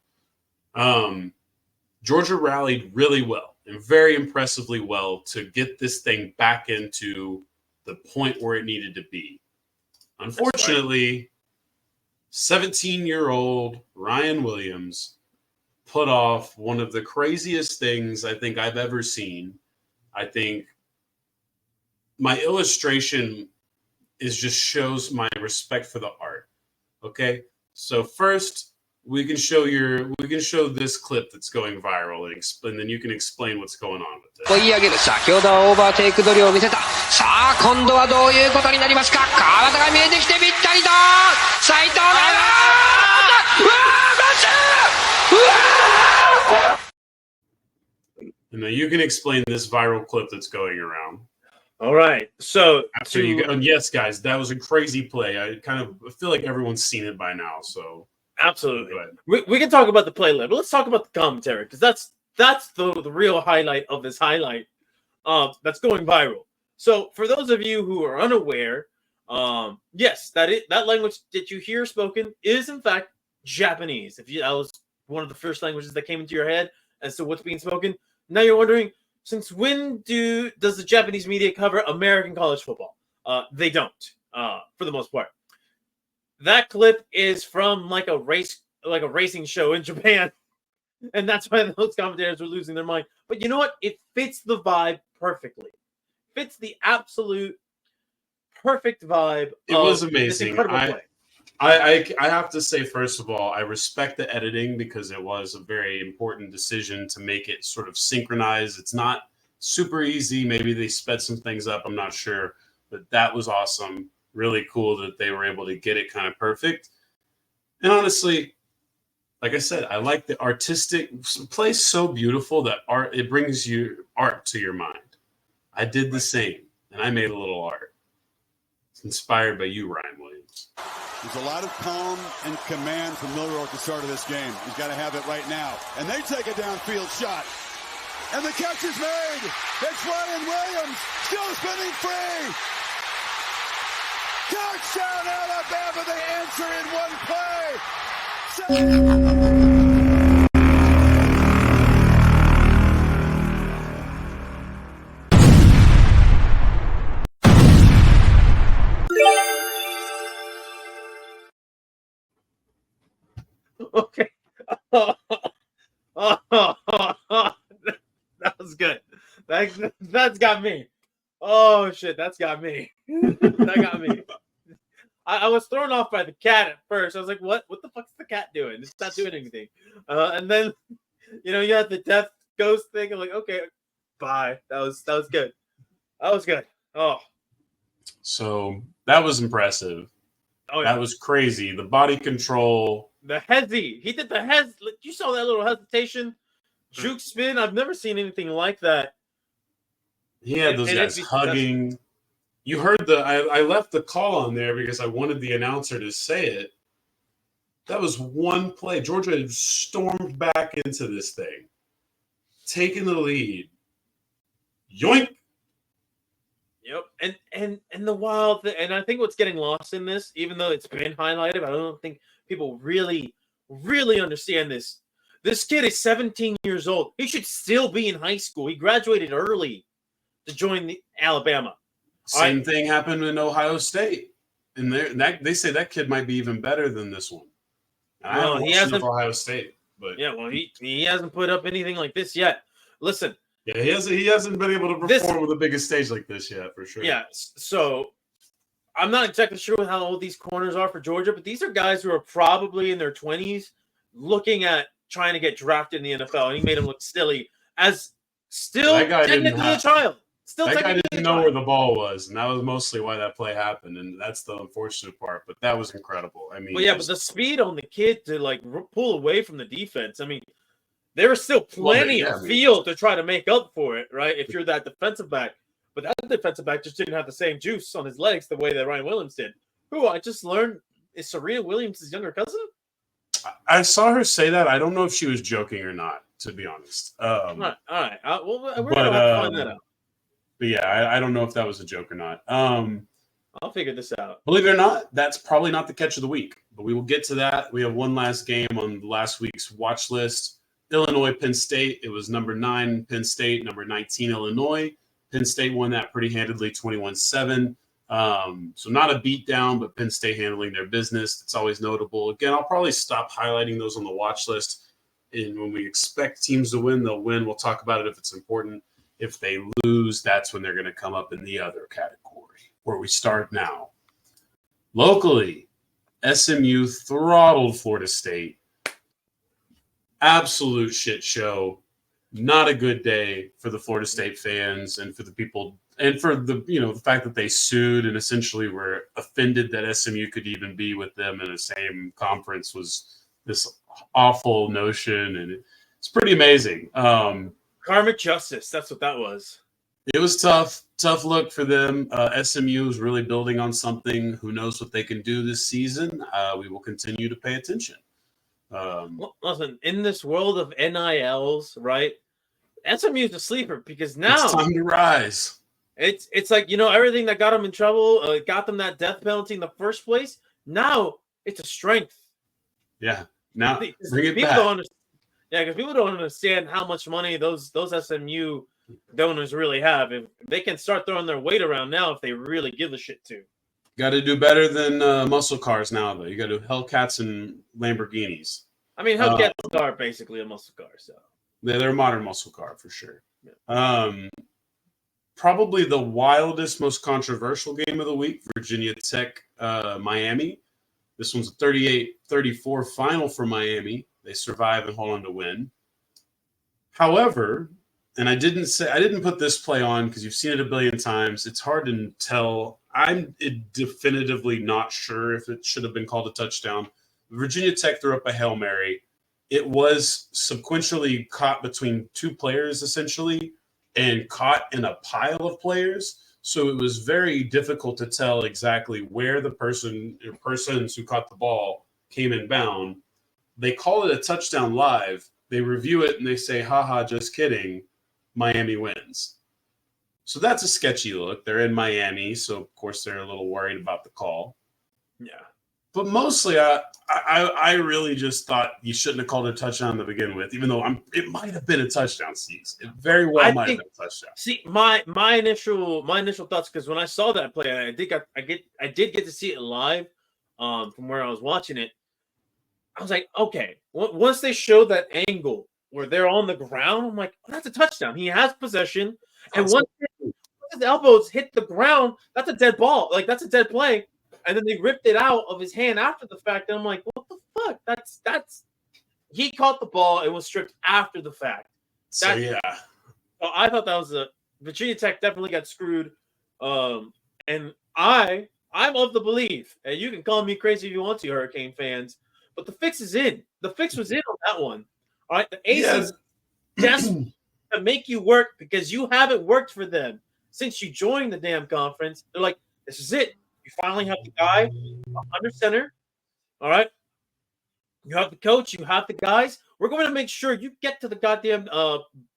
Georgia rallied really well and very impressively well to get this thing back into the point where it needed to be. Unfortunately, 17-year-old Ryan Williams put off one of the craziest things I think I've ever seen. I think my illustration just shows my respect for the art. Okay, so first we can show this clip that's going viral and then you can explain what's going on with this. 追い上げる。先ほどはオーバーテイク取りを見せた。さあ今度はどういうことになりますか。川端が見えてきてぴったりだ。斉藤がうわーマジうわー And then you can explain this viral clip that's going around. All right. So after you go, and yes, guys, that was a crazy play. I feel like everyone's seen it by now. So absolutely, we can talk about the play later. But let's talk about the commentary because that's the real highlight of this highlight. That's going viral. So for those of you who are unaware, yes, that language that you hear spoken is in fact Japanese. That was one of the first languages that came into your head as to what's being spoken. Now you're wondering, since when does the Japanese media cover American college football? They don't, for the most part. That clip is from like a racing show in Japan, and that's why those commentators are losing their mind. But you know what? It fits the vibe perfectly. Fits the absolute perfect vibe. It was amazing. This incredible play. I have to say, first of all, I respect the editing because it was a very important decision to make it sort of synchronized. It's not super easy. Maybe they sped some things up. I'm not sure. But that was awesome. Really cool that they were able to get it kind of perfect. And honestly, like I said, I like the artistic play. So beautiful that it brings you art to your mind. I did the same, and I made a little art. It's inspired by you, Ryan Williams. There's a lot of calm and command from Milroe at the start of this game. He's got to have it right now. And they take a downfield shot. And the catch is made. It's Ryan Williams, still spinning free. Touchdown Alabama, they answer in one play. Okay. That was good. That's got me. Oh shit, that's got me. That got me. I was thrown off by the cat at first. I was like, what the fuck's the cat doing? It's not doing anything. And then you had the death ghost thing. I'm like, okay, bye. That was good. That was good. Oh. So that was impressive. Oh, yeah. That was crazy. The body control. The hezzy. He did the hez. You saw that little hesitation. Juke spin. I've never seen anything like that. He had those guys hugging. You heard I left the call on there because I wanted the announcer to say it. That was one play. Georgia stormed back into this thing, taking the lead. Yoink. Yep. And the wild thing, and I think what's getting lost in this, even though it's been highlighted, I don't think people really, really understand this. This kid is 17 years old. He should still be in high school. He graduated early to join Alabama. Same thing happened in Ohio State. And they say that kid might be even better than this one. Well, he hasn't Ohio State, but yeah, well, he hasn't put up anything like this yet. Listen, yeah, he hasn't been able to perform with a biggest stage like this yet, for sure. Yeah, so I'm not exactly sure how old these corners are for Georgia, but these are guys who are probably in their 20s, looking at trying to get drafted in the NFL, and he made him look silly as still technically a child. That guy didn't know where the ball was, and that was mostly why that play happened, and that's the unfortunate part. But that was incredible. I mean, but the speed on the kid to like pull away from the defense. I mean, there was still plenty of field to try to make up for it, right? If you're that defensive back, but that defensive back just didn't have the same juice on his legs the way that Ryan Williams did. Who I just learned is Serena Williams' younger cousin. I saw her say that. I don't know if she was joking or not, to be honest. All right. Well, we're But, gonna have to find that out. But yeah, I don't know if that was a joke or not. I'll figure this out. Believe it or not, that's probably not the catch of the week, but we will get to that. We have one last game on last week's watch list. Illinois, Penn State. It was number 9, Penn State, number 19, Illinois. Penn State won that pretty handedly, 21-7. So not a beatdown, but Penn State handling their business. It's always notable. Again, I'll probably stop highlighting those on the watch list. And when we expect teams to win, they'll win. We'll talk about it if it's important. If they lose, that's when they're going to come up in the other category, where we start now. Locally, SMU throttled Florida State. Absolute shit show. Not a good day for the Florida State fans and for the people, and for the the fact that they sued and essentially were offended that SMU could even be with them in the same conference was this awful notion, and it's pretty amazing. Karmic justice. That's what that was. It was tough look for them. SMU is really building on something. Who knows what they can do this season? We will continue to pay attention. Well, listen, in this world of NILs, right? SMU is a sleeper because now it's time to rise. It's like everything that got them in trouble, got them that death penalty in the first place. Now it's a strength. Yeah. Now bring it people back. Because people don't understand how much money those SMU donors really have. If they can start throwing their weight around now, if they really give a shit to. Got to do better than muscle cars now, though. You got to do Hellcats and Lamborghinis. I mean, Hellcats are basically a muscle car, so they're a modern muscle car for sure. Yeah. Probably the wildest, most controversial game of the week: Virginia Tech, Miami. This one's a 38-34 final for Miami. They survive and hold on to win. However, and I didn't put this play on because you've seen it a billion times. It's hard to tell. I'm definitively not sure if it should have been called a touchdown. Virginia Tech threw up a Hail Mary. It was sequentially caught between two players, essentially, and caught in a pile of players. So it was very difficult to tell exactly where the persons who caught the ball came in bound. They call it a touchdown live. They review it and they say, haha, just kidding. Miami wins. So that's a sketchy look. They're in Miami, so of course they're a little worried about the call. Yeah. But mostly, I really just thought you shouldn't have called it a touchdown to begin with, even though it might have been a touchdown, Steve. It very well might have been a touchdown. See, my initial thoughts, because when I saw that play, I did get to see it live from where I was watching it. I was like, okay. Once they showed that angle where they're on the ground, I'm like, oh, that's a touchdown. He has possession, and once his elbows hit the ground, that's a dead ball. Like that's a dead play. And then they ripped it out of his hand after the fact. And I'm like, what the fuck? That's he caught the ball and was stripped after the fact. So I thought that was Virginia Tech definitely got screwed. And I'm of the belief, and you can call me crazy if you want to, Hurricane fans, but the fix is in. The fix was in on that one. All right. The Aces desperate to make you work because you haven't worked for them since you joined the damn conference. They're like, this is it. You finally have the guy under center. All right. You have the coach. You have the guys. We're going to make sure you get to the goddamn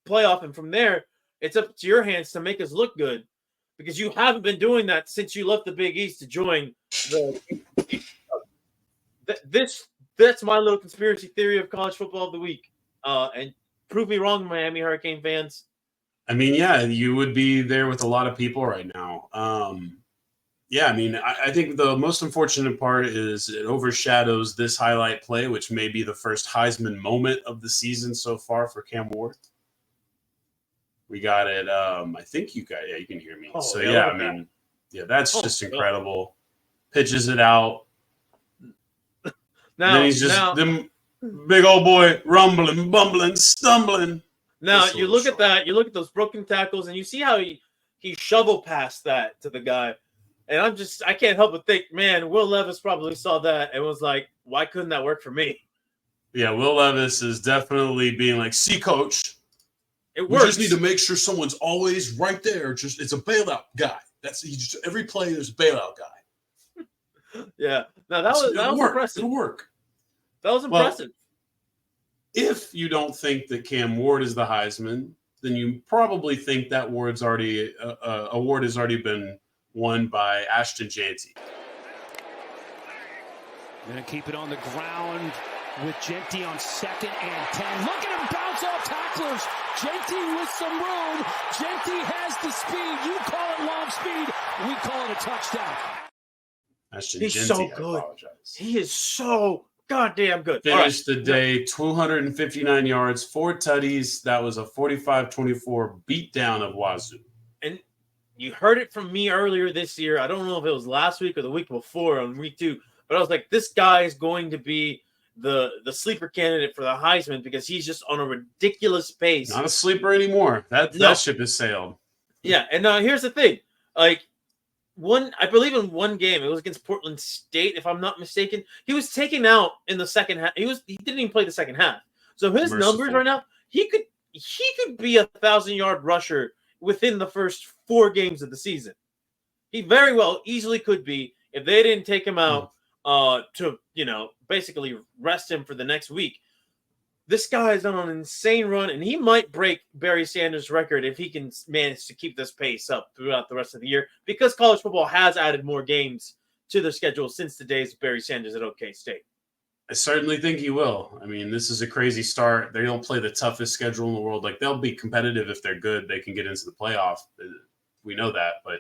playoff. And from there, it's up to your hands to make us look good because you haven't been doing that since you left the Big East to join the. That's my little conspiracy theory of college football of the week. And prove me wrong, Miami Hurricane fans. I mean, yeah, you would be there with a lot of people right now. Yeah, I mean, I think the most unfortunate part is it overshadows this highlight play, which may be the first Heisman moment of the season so far for Cam Ward. We got it. I think you can hear me. So, yeah, I mean, yeah, that's just incredible. Pitches it out. Now, then he's just them big old boy rumbling, bumbling, stumbling. Now, you look at that. You look at those broken tackles, and you see how he shovel passed that to the guy. And I can't help but think, man, Will Levis probably saw that and was like, why couldn't that work for me? Yeah, Will Levis is definitely being like, see, coach, it works. We just need to make sure someone's always right there. It's a bailout guy. Every play there's a bailout guy. Yeah. Now that was impressive. It'll work. That was impressive. If you don't think that Cam Ward is the Heisman, then you probably think that award has already been won by Ashton Jeanty. Gonna keep it on the ground with Jeanty on 2nd and 10. Look at him bounce off tacklers. Jeanty with some room. Jeanty has the speed. You call it long speed. We call it a touchdown. Ashton He's Jeanty, so I good. apologize. He is so goddamn good. Finished the day 259 yards, 4 tutties. That was a 45-24 beatdown of Wazoo. And you heard it from me earlier this year. I don't know if it was last week or the week before on week 2, but I was like, this guy is going to be the sleeper candidate for the Heisman because he's just on a ridiculous pace. Not a sleeper anymore. That ship has sailed. Yeah, and here's the thing. Like, I believe in one game, it was against Portland State, if I'm not mistaken. He was taken out in the second half. He didn't even play the second half. So his numbers right now, he could be a 1,000-yard rusher within the first 4 games of the season. He very well easily could be if they didn't take him out to basically rest him for the next week. This guy is on an insane run, and he might break Barry Sanders' record if he can manage to keep this pace up throughout the rest of the year, because college football has added more games to their schedule since the days of Barry Sanders at OK State. I certainly think he will. I mean, this is a crazy start. They don't play the toughest schedule in the world. Like, they'll be competitive if they're good. They can get into the playoff. We know that, but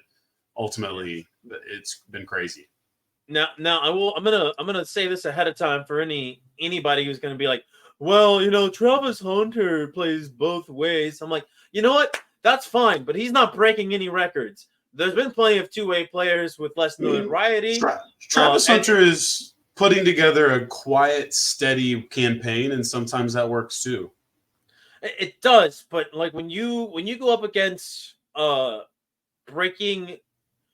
ultimately, it's been crazy. Now I'm gonna say this ahead of time for anybody who's gonna be like, well, Travis Hunter plays both ways. I'm like, you know what? That's fine, but he's not breaking any records. There's been plenty of two-way players with less notoriety. Travis Hunter is putting together a quiet, steady campaign, and sometimes that works too. It does, but like when you go up against breaking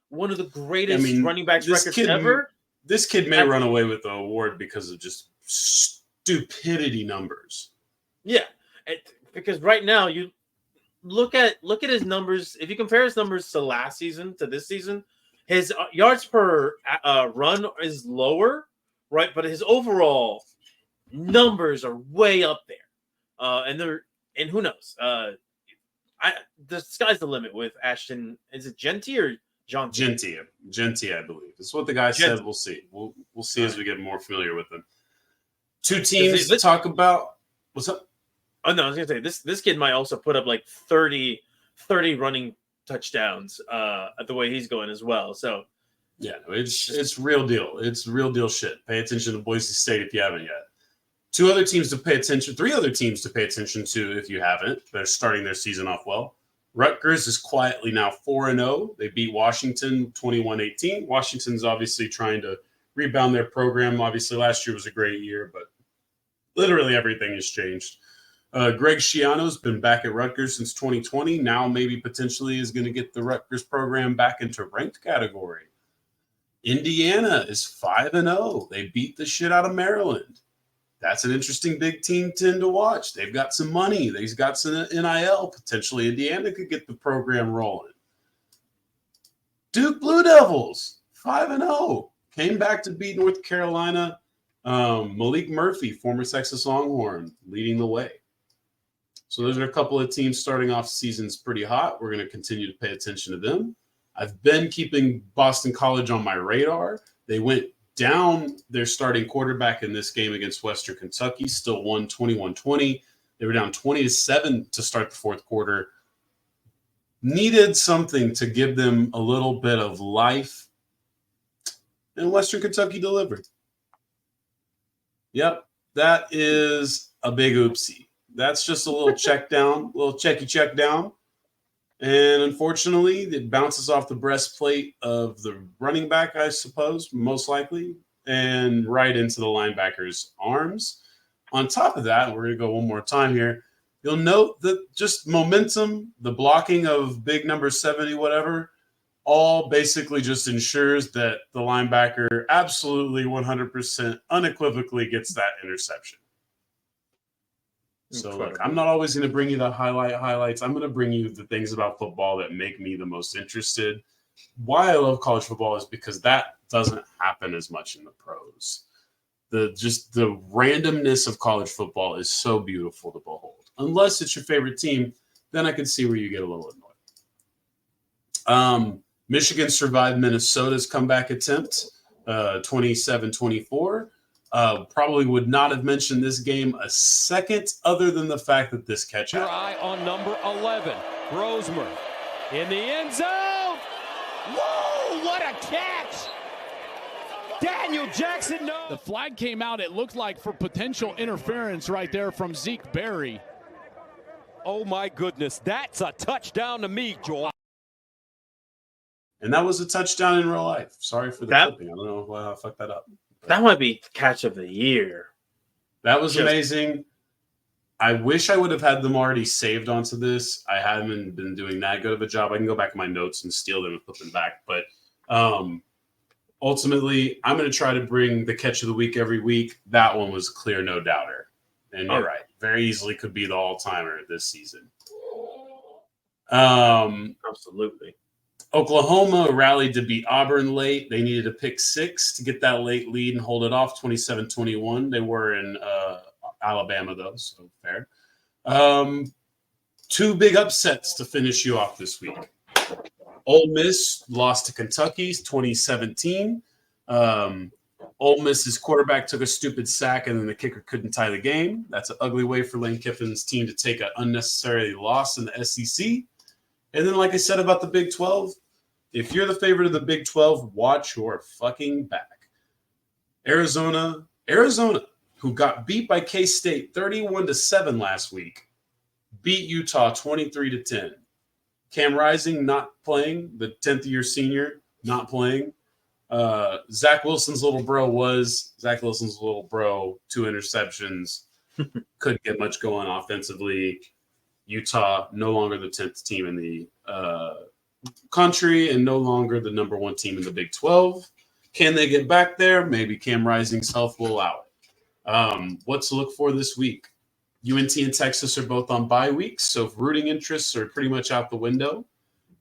one of the greatest running backs records ever, this kid may run away with the award because of just stupidity numbers. Yeah, because right now you look at his numbers. If you compare his numbers to last season to this season, his yards per run is lower, right? But his overall numbers are way up there, and who knows? The sky's the limit with Ashton. Is it Jeanty or John? Jeanty, I believe. That's what the guy said. We'll see. We'll see as we get more familiar with him. 2 teams to talk about. What's up? Oh no, I was gonna say this kid might also put up like 30 running touchdowns at the way he's going as well. So yeah, it's real deal. It's real deal shit. Pay attention to Boise State if you haven't yet. 3 other teams to pay attention to if you haven't. They're starting their season off well. Rutgers is quietly now 4-0. They beat Washington 21-18. Washington's obviously trying to rebound their program. Obviously, last year was a great year, but literally everything has changed. Greg Schiano's been back at Rutgers since 2020. Now maybe potentially is going to get the Rutgers program back into ranked category. Indiana is 5-0. They beat the shit out of Maryland. That's an interesting Big Ten to watch. They've got some money. They've got some NIL. Potentially Indiana could get the program rolling. Duke Blue Devils, 5-0. Came back to beat North Carolina. Malik Murphy, former Texas Longhorn, leading the way. So those are a couple of teams starting off seasons pretty hot. We're going to continue to pay attention to them. I've been keeping Boston College on my radar. They went down their starting quarterback in this game against Western Kentucky, still won 21-20. They were down 20-7 to start the fourth quarter. Needed something to give them a little bit of life, and Western Kentucky delivered. Yep, that is a big oopsie. That's just a little check down, check down. And unfortunately, it bounces off the breastplate of the running back, I suppose, most likely, and right into the linebacker's arms. On top of that, we're going to go one more time here. You'll note that just momentum, the blocking of big number 70, whatever, all basically just ensures that the linebacker absolutely 100% unequivocally gets that interception. So look, I'm not always going to bring you the highlights. I'm going to bring you the things about football that make me the most interested. Why I love college football is because that doesn't happen as much in the pros. the randomness of college football is so beautiful to behold. Unless it's your favorite team, then I could see where you get a little annoyed. Michigan survived Minnesota's comeback attempt, 27-24. Probably would not have mentioned this game a second other than the fact that this catch Your happened. eye on number 11, Rosemer, in the end zone. Whoa, what a catch! Daniel Jackson, no. The flag came out, it looked like, for potential interference right there from Zeke Berry. Oh my goodness, that's a touchdown to me, Joel. And that was a touchdown in real life. Sorry for the clipping. I don't know why I fucked that up. That might be catch of the year. That was amazing. I wish I would have had them already saved onto this. I haven't been doing that good of a job. I can go back in my notes and steal them and put them back. But ultimately, I'm going to try to bring the catch of the week every week. That one was clear, no doubter. And you're right. Very easily could be the all-timer this season. Absolutely. Oklahoma rallied to beat Auburn late. They needed a pick 6 to get that late lead and hold it off 27-21. They were in Alabama, though, so fair. 2 big upsets to finish you off this week. Ole Miss lost to Kentucky 2017. Ole Miss's quarterback took a stupid sack, and then the kicker couldn't tie the game. That's an ugly way for Lane Kiffin's team to take an unnecessary loss in the SEC. And then, like I said about the Big 12, if you're the favorite of the Big 12, watch your fucking back. Arizona, who got beat by K-State 31-7 last week, beat Utah 23-10. Cam Rising not playing, the 10th-year senior not playing. Zach Wilson's little bro, 2 interceptions. Couldn't get much going offensively. Utah no longer the 10th team in the country and no longer the number 1 team in the Big 12. Can they get back there? Maybe Cam Rising's health will allow it. What to look for this week? UNT and Texas are both on bye weeks, so rooting interests are pretty much out the window.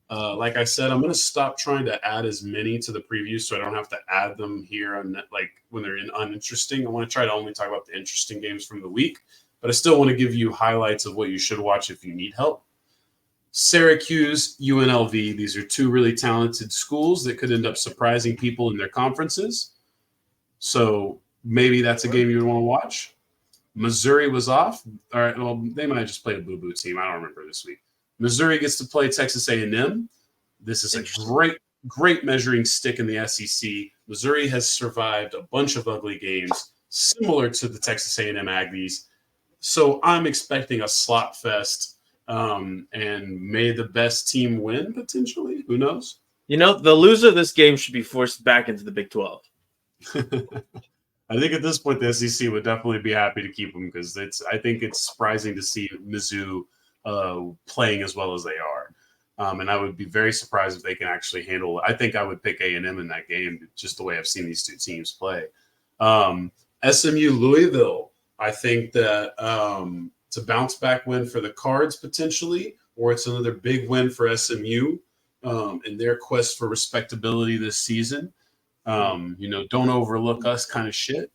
Like I said, I'm going to stop trying to add as many to the preview so I don't have to add them here on when they're uninteresting. I want to try to only talk about the interesting games from the week, but I still want to give you highlights of what you should watch if you need help. Syracuse, UNLV, these are 2 really talented schools that could end up surprising people in their conferences. So maybe that's a game you would want to watch. Missouri was off. All right, well, they might have just played a boo-boo team. I don't remember this week. Missouri gets to play Texas A&M. This is a great measuring stick in the SEC. Missouri has survived a bunch of ugly games similar to the Texas A&M Aggies. So I'm expecting a slot fest, and may the best team win potentially. Who knows? The loser of this game should be forced back into the Big 12. I think at this point the SEC would definitely be happy to keep them because I think it's surprising to see Mizzou playing as well as they are. And I would be very surprised if they can actually handle it. I think I would pick A&M in that game, just the way I've seen these 2 teams play. SMU Louisville, I think that it's a bounce back win for the Cards potentially, or it's another big win for SMU in their quest for respectability this season. Don't overlook us kind of shit.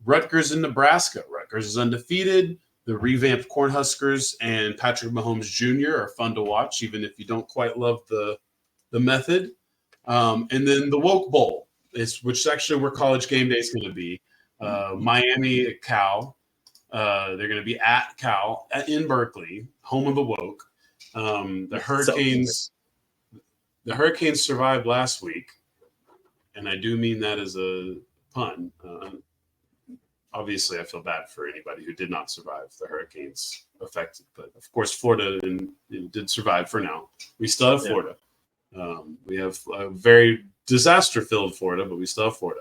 Rutgers in Nebraska. Rutgers is undefeated. The revamped Cornhuskers and Patrick Mahomes Jr. are fun to watch, even if you don't quite love the method. And then the Woke Bowl, which is actually where College Game Day is going to be. Miami at Cal. They're going to be at Cal in Berkeley, home of the Woke. The Hurricanes survived last week, and I do mean that as a pun. Obviously, I feel bad for anybody who did not survive the Hurricanes affected. But, of course, Florida did survive for now. We still have Florida. We have a very disaster-filled Florida, but we still have Florida.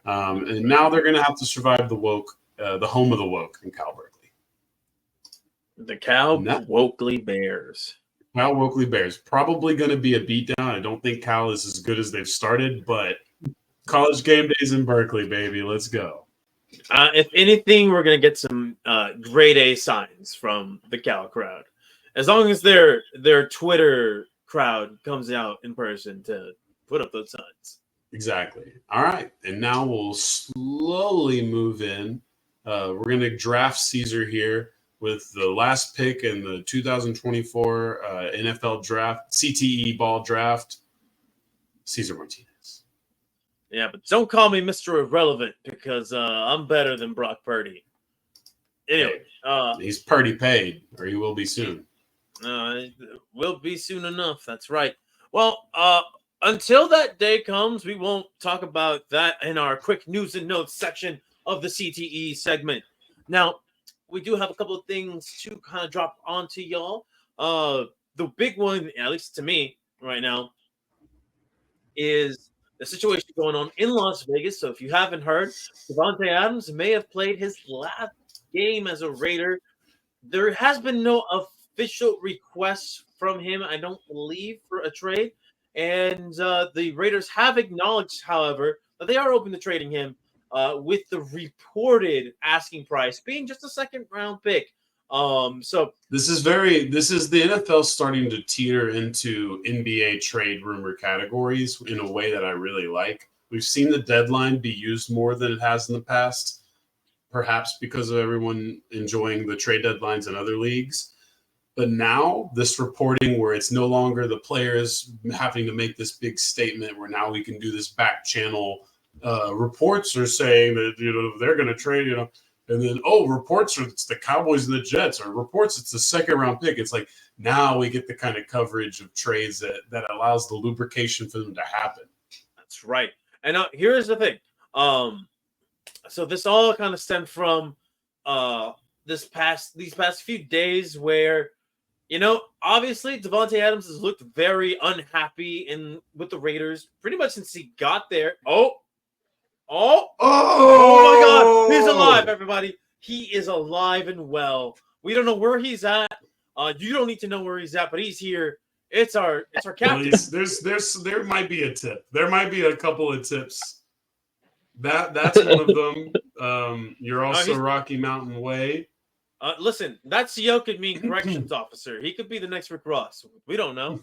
And now they're going to have to survive the home of the Woke in Cal Berkeley. The Cal Wokeley Bears. Cal Wokeley Bears. Probably going to be a beatdown. I don't think Cal is as good as they've started, but College Game Days in Berkeley, baby. Let's go. If anything, we're going to get some grade A signs from the Cal crowd. As long as their Twitter crowd comes out in person to put up those signs. Exactly. All right. And now we'll slowly move in. We're going to draft Caesar here with the last pick in the 2024 NFL draft, CTE ball draft, Caesar Martinez. Yeah, but don't call me Mr. Irrelevant because I'm better than Brock Purdy. Anyway, he's Purdy paid, or he will be soon. Will be soon enough. That's right. Well, until that day comes, we won't talk about that in our quick news and notes section of the CTE segment. Now, we do have a couple of things to kind of drop onto y'all. The big one, at least to me right now, is the situation going on in Las Vegas. So if you haven't heard, Davante Adams may have played his last game as a Raider. There has been no official request from him, I don't believe, for a trade. And the Raiders have acknowledged, however, that they are open to trading him with the reported asking price being just a second-round pick. So this is the NFL starting to teeter into NBA trade rumor categories in a way that I really like. We've seen the deadline be used more than it has in the past, perhaps because of everyone enjoying the trade deadlines in other leagues. But now this reporting where it's no longer the players having to make this big statement where now we can do this back channel. Reports are saying that, they're going to trade, and then, reports are it's the Cowboys and the Jets, or reports it's the second round pick. It's like now we get the kind of coverage of trades that allows the lubrication for them to happen. That's right. And here's the thing. So this all kind of stemmed from these past few days where, obviously Davante Adams has looked very unhappy with the Raiders pretty much since he got there. Oh my God. He's alive, everybody. He is alive and well. We don't know where he's at. You don't need to know where he's at, but he's here. It's our captain. There might be a tip. There might be a couple of tips. That's one of them. You're also Rocky Mountain Way. Listen, that CO could mean corrections officer. He could be the next Rick Ross. We don't know.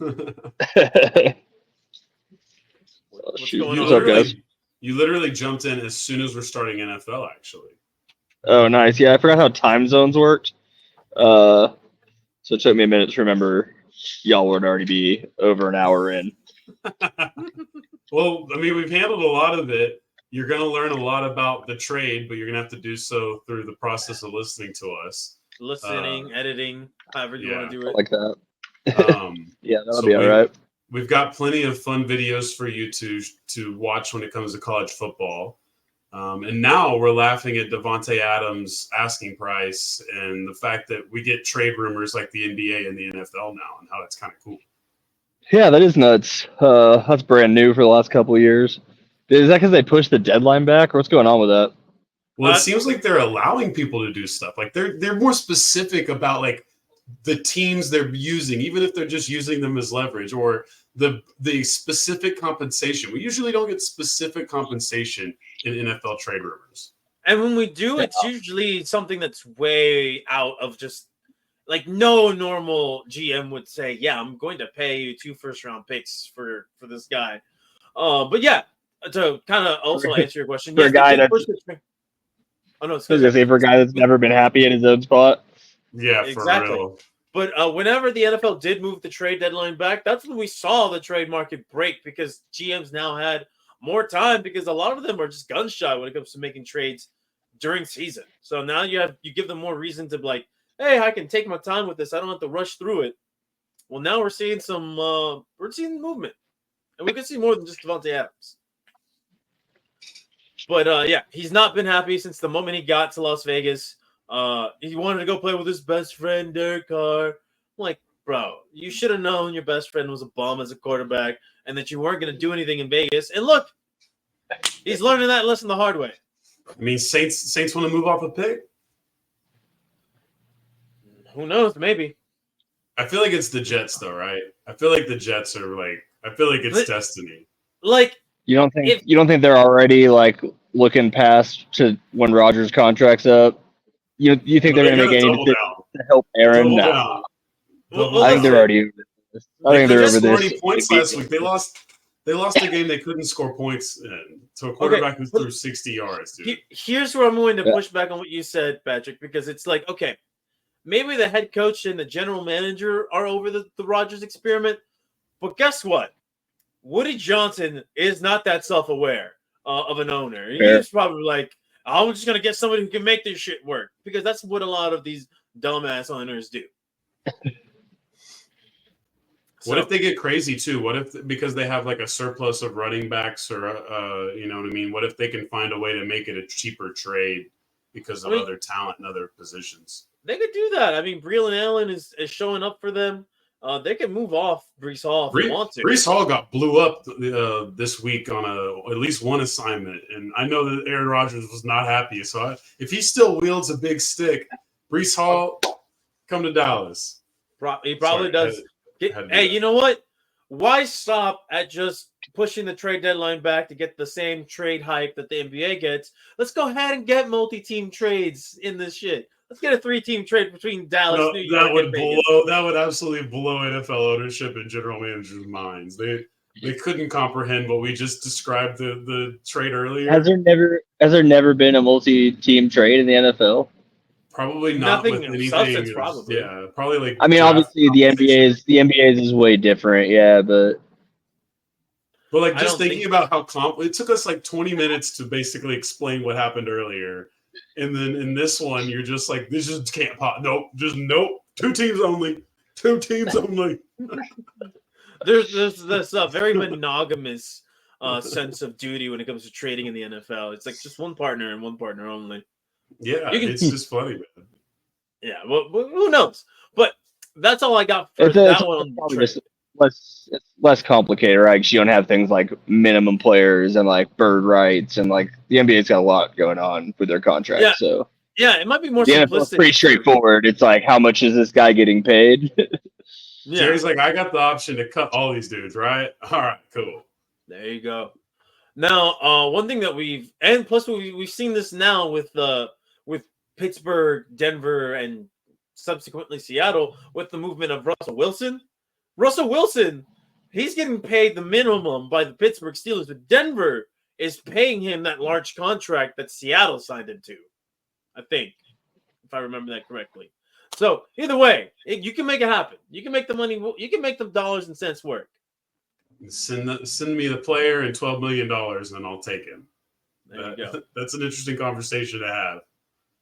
What's going on, guys? You literally jumped in as soon as we're starting NFL, actually. Oh, nice. Yeah, I forgot how time zones worked. So it took me a minute to remember y'all would already be over an hour in. Well, I mean, we've handled a lot of it. You're going to learn a lot about the trade, but you're going to have to do so through the process of listening to us. Listening, editing, however you want to do it. Like that. Yeah, that'll be all right. We've got plenty of fun videos for you to watch when it comes to college football. And now we're laughing at Davante Adams' asking price and the fact that we get trade rumors like the NBA and the NFL now and how that's kind of cool. Yeah, that is nuts. That's brand new for the last couple of years. Is that because they pushed the deadline back, or what's going on with that? Well, it seems like they're allowing people to do stuff. Like they're more specific about like the teams they're using, even if they're just using them as leverage, or the specific compensation. We usually don't get specific compensation in NFL trade rumors. And when we do, it's usually something that's way out of just like no normal GM would say, yeah, I'm going to pay you 2 first-round picks for this guy. But yeah, to kind of also answer your question. For a guy that's for a guy that's never been happy in his own spot. Yeah, exactly. For real. But whenever the NFL did move the trade deadline back, that's when we saw the trade market break because GMs now had more time because a lot of them are just gun shy when it comes to making trades during season. So now you give them more reason to be like, hey, I can take my time with this. I don't have to rush through it. Well, now we're seeing we're seeing movement, and we can see more than just Davante Adams. But yeah, he's not been happy since the moment he got to Las Vegas. He wanted to go play with his best friend, Derek Carr. I'm like, bro, you should have known your best friend was a bum as a quarterback and that you weren't going to do anything in Vegas. And look, he's learning that lesson the hard way. I mean, Saints want to move off a pick? Who knows? Maybe. I feel like it's the Jets, though, right? I feel like the Jets are like, I feel like it's destiny. Like, you don't think they're already like looking past to when Rodgers' contract's up? You think they're going to make any decisions to help Aaron? No. Well, I think they're already over this. I think they're over this. 40 points last week. They lost They lost a game they couldn't score points in to a quarterback who threw 60 yards, dude. Here's where I'm going to push back on what you said, Patrick, because it's like, okay, maybe the head coach and the general manager are over the Rodgers experiment, but guess what? Woody Johnson is not that self-aware of an owner. He's probably like, I'm just going to get somebody who can make this shit work, because that's what a lot of these dumbass owners do. What if they get crazy too? What if, because they have like a surplus of running backs, or you know what I mean? What if they can find a way to make it a cheaper trade because of other talent in other positions? They could do that. I mean, Breland Allen is showing up for them. They can move off Breece Hall if they want to. Breece Hall got blew up this week on at least one assignment, and I know that Aaron Rodgers was not happy. So if he still wields a big stick, Breece Hall, come to Dallas. He probably does. Hey, you know what? Why stop at just pushing the trade deadline back to get the same trade hype that the NBA gets? Let's go ahead and get multi-team trades in this shit. Let's get a 3-team trade between Dallas, New York, and Vegas. That would absolutely blow NFL ownership and general managers' minds. They couldn't comprehend what we just described the trade earlier. Has there never been a multi-team trade in the NFL? Probably not. Nothing with anything. Substance, probably. Yeah, probably like. I mean, obviously the NBA's is way different. Yeah, but like just thinking about how it took us like 20 minutes to basically explain what happened earlier. And then in this one, you're just like, this just can't pop. Nope. 2 teams only. 2 teams only. There's this very monogamous sense of duty when it comes to trading in the NFL. It's like just one partner and one partner only. Yeah, it's just funny, man. Yeah, well, who knows? But that's all I got for that one. It's less complicated, right? Because you don't have things like minimum players and like bird rights, and like the NBA's got a lot going on with their contracts. Yeah. So yeah, it might be more the simplistic. NFL's pretty straightforward. It's like, how much is this guy getting paid? Yeah. Jerry's like, I got the option to cut all these dudes, right? All right, cool. There you go. Now, one thing that we've seen this now with Pittsburgh, Denver, and subsequently Seattle with the movement of Russell Wilson. Russell Wilson, he's getting paid the minimum by the Pittsburgh Steelers, but Denver is paying him that large contract that Seattle signed him to, I think, if I remember that correctly. So either way, you can make it happen. You can make the money. You can make the dollars and cents work. Send me the player and $12 million, and I'll take him. There you go. That's an interesting conversation to have.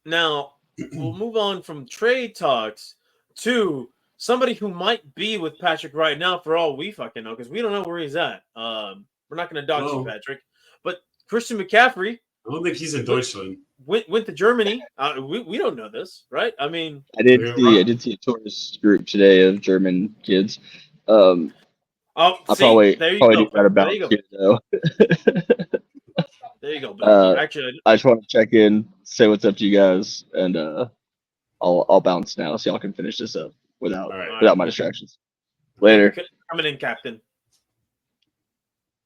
Now, we'll move on from trade talks to somebody who might be with Patrick right now for all we fucking know, because we don't know where he's at. We're not going to dox you, Patrick. But Christian McCaffrey. I don't think he's in Deutschland. Went to Germany. We don't know this, right? I mean, I did see a tourist group today of German kids. I'll probably do better about it though. There you go. But actually, I just want to check in, say what's up to you guys, and I'll bounce now so y'all can finish this up without my distractions. Later. Coming in, Captain.